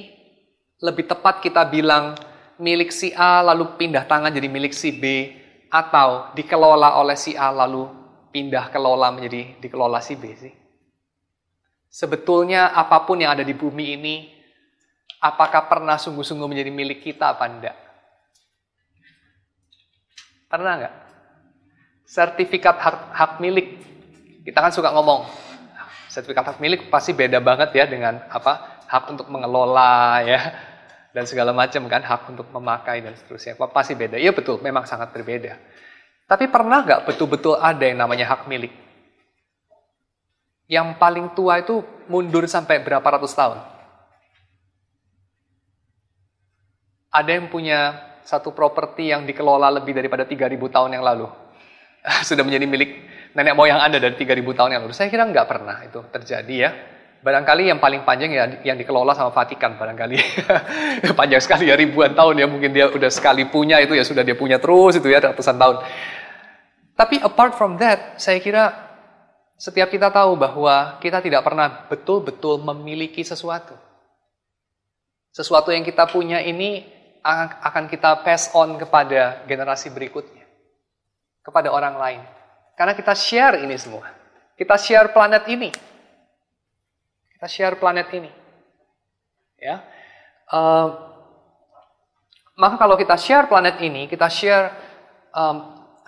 lebih tepat kita bilang milik si A lalu pindah tangan jadi milik si B, atau dikelola oleh si A lalu pindah kelola menjadi dikelola si B sih. Sebetulnya apapun yang ada di bumi ini, apakah pernah sungguh-sungguh menjadi milik kita apa enggak? Pernah enggak? Sertifikat hak milik, kita kan suka ngomong, sertifikat hak milik pasti beda banget ya dengan hak untuk mengelola ya dan segala macam kan, hak untuk memakai dan seterusnya. Pasti beda. Iya betul, memang sangat berbeda. Tapi pernah nggak betul-betul ada yang namanya hak milik? Yang paling tua itu mundur sampai berapa ratus tahun? Ada yang punya satu properti yang dikelola lebih daripada 3.000 tahun yang lalu. Sudah menjadi milik nenek moyang Anda dari 3.000 tahun yang lalu. Saya kira nggak pernah itu terjadi ya. Barangkali yang paling panjang ya yang dikelola sama Vatikan barangkali. Panjang sekali ya, ribuan tahun ya. Mungkin dia udah sekali punya itu ya sudah dia punya terus itu ya ratusan tahun. Tapi apart from that, saya kira setiap kita tahu bahwa kita tidak pernah betul-betul memiliki sesuatu. Sesuatu yang kita punya ini akan kita pass on kepada generasi berikutnya. Kepada orang lain. Karena kita share ini semua. Kita share planet ini. Kita share planet ini. Ya. Maka kalau kita share planet ini, kita share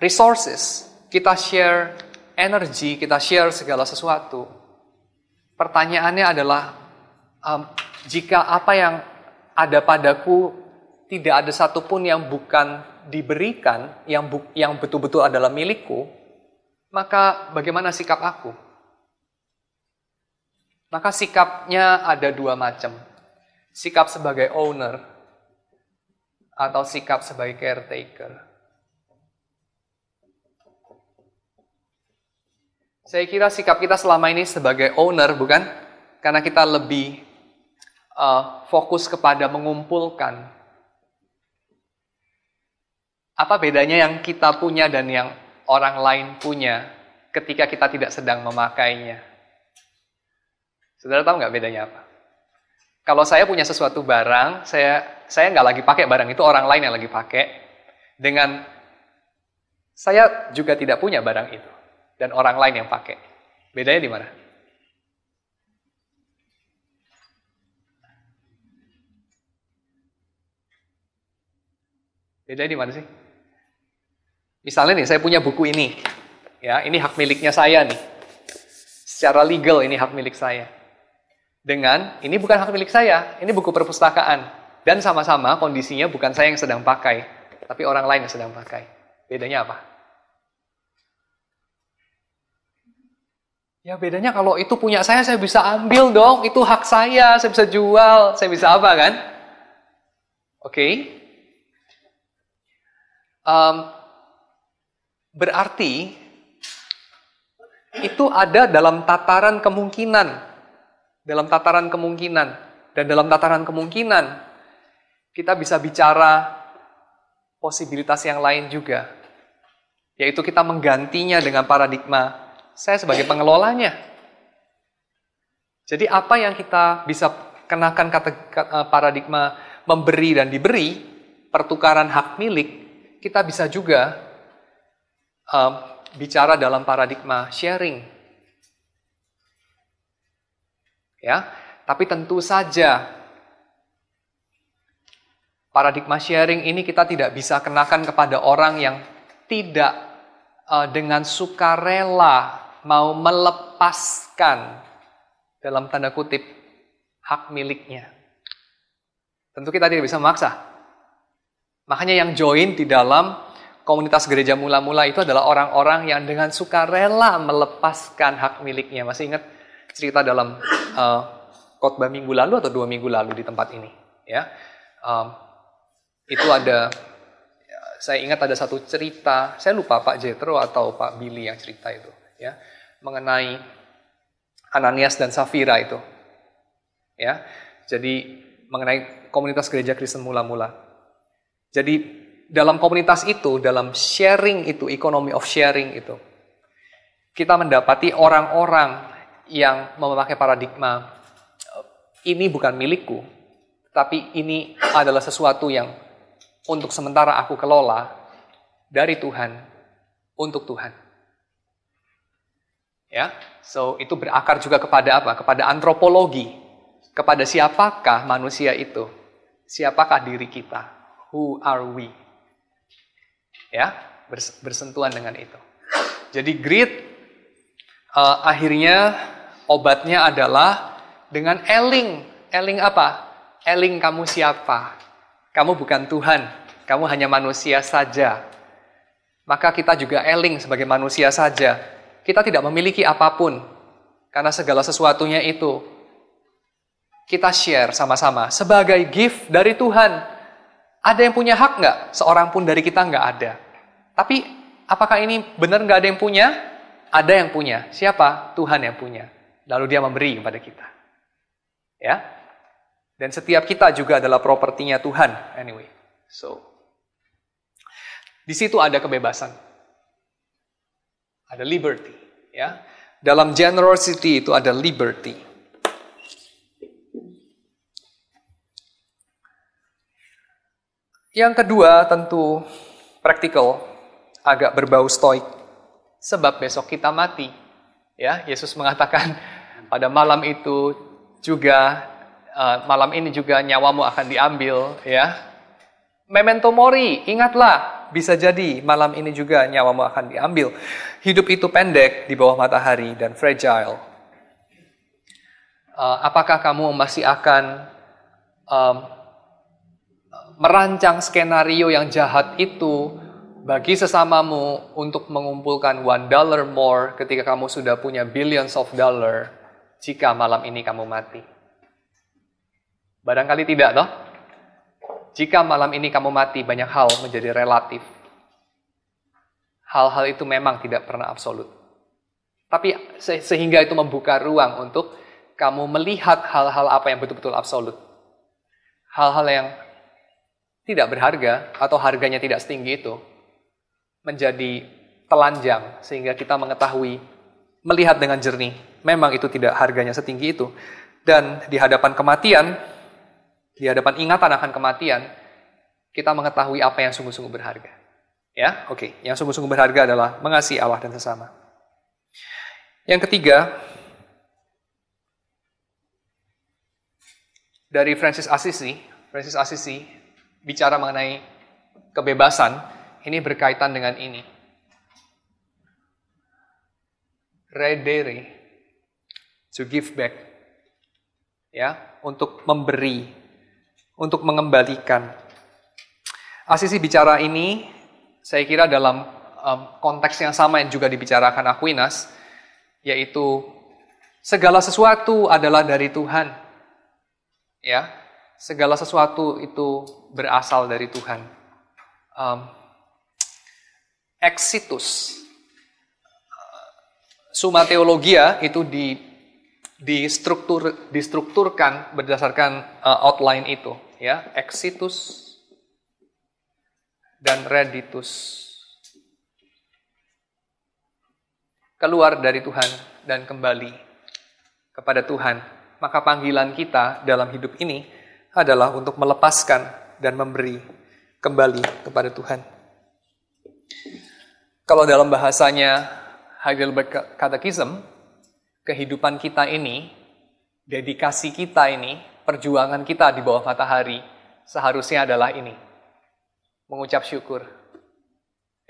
resources, kita share energi, kita share segala sesuatu. Pertanyaannya adalah, jika apa yang ada padaku tidak ada satupun yang bukan diberikan, yang betul-betul adalah milikku, maka bagaimana sikap aku? Maka sikapnya ada dua macam. Sikap sebagai owner atau sikap sebagai caretaker. Saya kira sikap kita selama ini sebagai owner, bukan? Karena kita lebih fokus kepada mengumpulkan. Apa bedanya yang kita punya dan yang orang lain punya ketika kita tidak sedang memakainya? Saudara tahu nggak bedanya apa? Kalau saya punya sesuatu barang, saya nggak lagi pakai barang itu, orang lain yang lagi pakai. Dengan saya juga tidak punya barang itu dan orang lain yang pakai. Bedanya di mana? Bedanya di mana sih? Misalnya nih, saya punya buku ini. Ya, ini hak miliknya saya nih. Secara legal ini hak milik saya. Dengan, ini bukan hak milik saya, ini buku perpustakaan. Dan sama-sama kondisinya bukan saya yang sedang pakai, tapi orang lain yang sedang pakai. Bedanya apa? Ya bedanya kalau itu punya saya bisa ambil dong, itu hak saya bisa jual, saya bisa apa kan? Oke. Berarti itu ada dalam tataran kemungkinan. Dan dalam tataran kemungkinan kita bisa bicara posibilitas yang lain juga. Yaitu kita menggantinya dengan paradigma saya sebagai pengelolanya. Jadi apa yang kita bisa kenakan paradigma memberi dan diberi, pertukaran hak milik, kita bisa juga bicara dalam paradigma sharing. Ya, tapi tentu saja paradigma sharing ini kita tidak bisa kenakan kepada orang yang tidak dengan sukarela mau melepaskan dalam tanda kutip hak miliknya. Tentu kita tidak bisa memaksa. Makanya yang join di dalam komunitas gereja mula-mula itu adalah orang-orang yang dengan sukarela melepaskan hak miliknya. Masih ingat cerita dalam khotbah minggu lalu atau 2 minggu lalu di tempat ini? Ya, itu ada, saya ingat ada satu cerita, saya lupa Pak Jethro atau Pak Billy yang cerita itu, ya, mengenai Ananias dan Safira itu, ya. Jadi mengenai komunitas gereja Kristen mula-mula. Jadi dalam komunitas itu, dalam sharing itu, economy of sharing itu, kita mendapati orang-orang yang memakai paradigma ini bukan milikku, tapi ini adalah sesuatu yang untuk sementara aku kelola dari Tuhan untuk Tuhan. Ya, so itu berakar juga kepada apa? Kepada antropologi, kepada siapakah manusia itu, siapakah diri kita, who are we? Ya, bersentuhan dengan itu. Jadi greed akhirnya obatnya adalah dengan eling. Eling apa? Eling kamu siapa? Kamu bukan Tuhan, kamu hanya manusia saja. Maka kita juga eling sebagai manusia saja. Kita tidak memiliki apapun, karena segala sesuatunya itu kita share sama-sama sebagai gift dari Tuhan. Ada yang punya hak nggak? Seorang pun dari kita nggak ada. Tapi apakah ini benar nggak ada yang punya? Ada yang punya. Siapa? Tuhan yang punya. Lalu dia memberi kepada kita. Ya. Dan setiap kita juga adalah propertinya Tuhan. Anyway, so di situ ada kebebasan. Ada liberty, ya. Dalam generosity itu ada liberty. Yang kedua tentu praktikal, agak berbau stoik. Sebab besok kita mati. Ya, Yesus mengatakan pada malam itu juga malam ini juga nyawamu akan diambil, ya. Memento mori, ingatlah, bisa jadi malam ini juga nyawamu akan diambil. Hidup itu pendek di bawah matahari dan fragile. Apakah kamu masih akan merancang skenario yang jahat itu bagi sesamamu untuk mengumpulkan $1 more ketika kamu sudah punya billions of dollar jika malam ini kamu mati? Barangkali tidak, toh? Jika malam ini kamu mati, banyak hal menjadi relatif. Hal-hal itu memang tidak pernah absolut. Tapi sehingga itu membuka ruang untuk kamu melihat hal-hal apa yang betul-betul absolut. Hal-hal yang tidak berharga atau harganya tidak setinggi itu menjadi telanjang sehingga kita mengetahui, melihat dengan jernih, memang itu tidak harganya setinggi itu. Dan di hadapan kematian, di hadapan ingatan akan kematian, kita mengetahui apa yang sungguh-sungguh berharga. Ya, oke. Yang sungguh-sungguh berharga adalah mengasihi Allah dan sesama. Yang ketiga, dari Francis Assisi bicara mengenai kebebasan, ini berkaitan dengan ini. Redere, to give back. Ya, untuk memberi, untuk mengembalikan. Assisi bicara ini, saya kira dalam konteks yang sama yang juga dibicarakan Aquinas, yaitu segala sesuatu adalah dari Tuhan. Ya, segala sesuatu itu berasal dari Tuhan. Exitus. Summa Theologia itu distrukturkan berdasarkan outline itu, ya, exitus dan reditus. keluar dari Tuhan dan kembali kepada Tuhan, maka panggilan kita dalam hidup ini adalah untuk melepaskan dan memberi kembali kepada Tuhan. Kalau dalam bahasanya Heidelberg Catechism, kehidupan kita ini, dedikasi kita ini, perjuangan kita di bawah matahari seharusnya adalah ini. Mengucap syukur.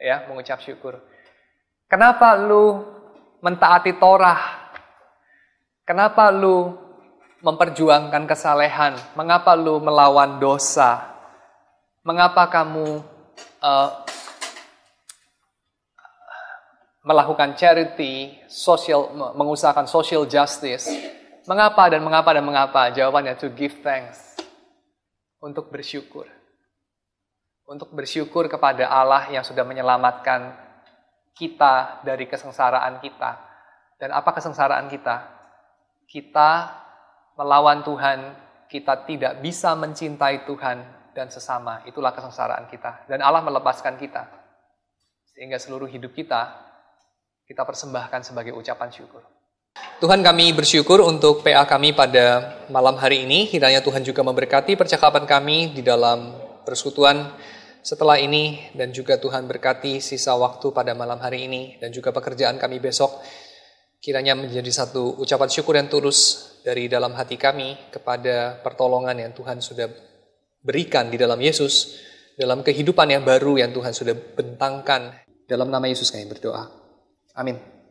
Ya, mengucap syukur. Kenapa lu mentaati Torah? Kenapa lu memperjuangkan kesalehan? Mengapa lu melawan dosa? Mengapa kamu melakukan charity, mengusahakan social justice? Mengapa dan mengapa dan mengapa? Jawabannya to give thanks. Untuk bersyukur. Untuk bersyukur kepada Allah yang sudah menyelamatkan kita dari kesengsaraan kita. Dan apa kesengsaraan kita? Kita melawan Tuhan, kita tidak bisa mencintai Tuhan dan sesama. Itulah kesengsaraan kita. Dan Allah melepaskan kita. Sehingga seluruh hidup kita persembahkan sebagai ucapan syukur. Tuhan, kami bersyukur untuk PA kami pada malam hari ini. Kiranya Tuhan juga memberkati percakapan kami di dalam persekutuan setelah ini, dan juga Tuhan berkati sisa waktu pada malam hari ini dan juga pekerjaan kami besok. Kiranya menjadi satu ucapan syukur yang tulus dari dalam hati kami kepada pertolongan yang Tuhan sudah berikan di dalam Yesus, dalam kehidupan yang baru yang Tuhan sudah bentangkan. Dalam nama Yesus kami berdoa. Amin.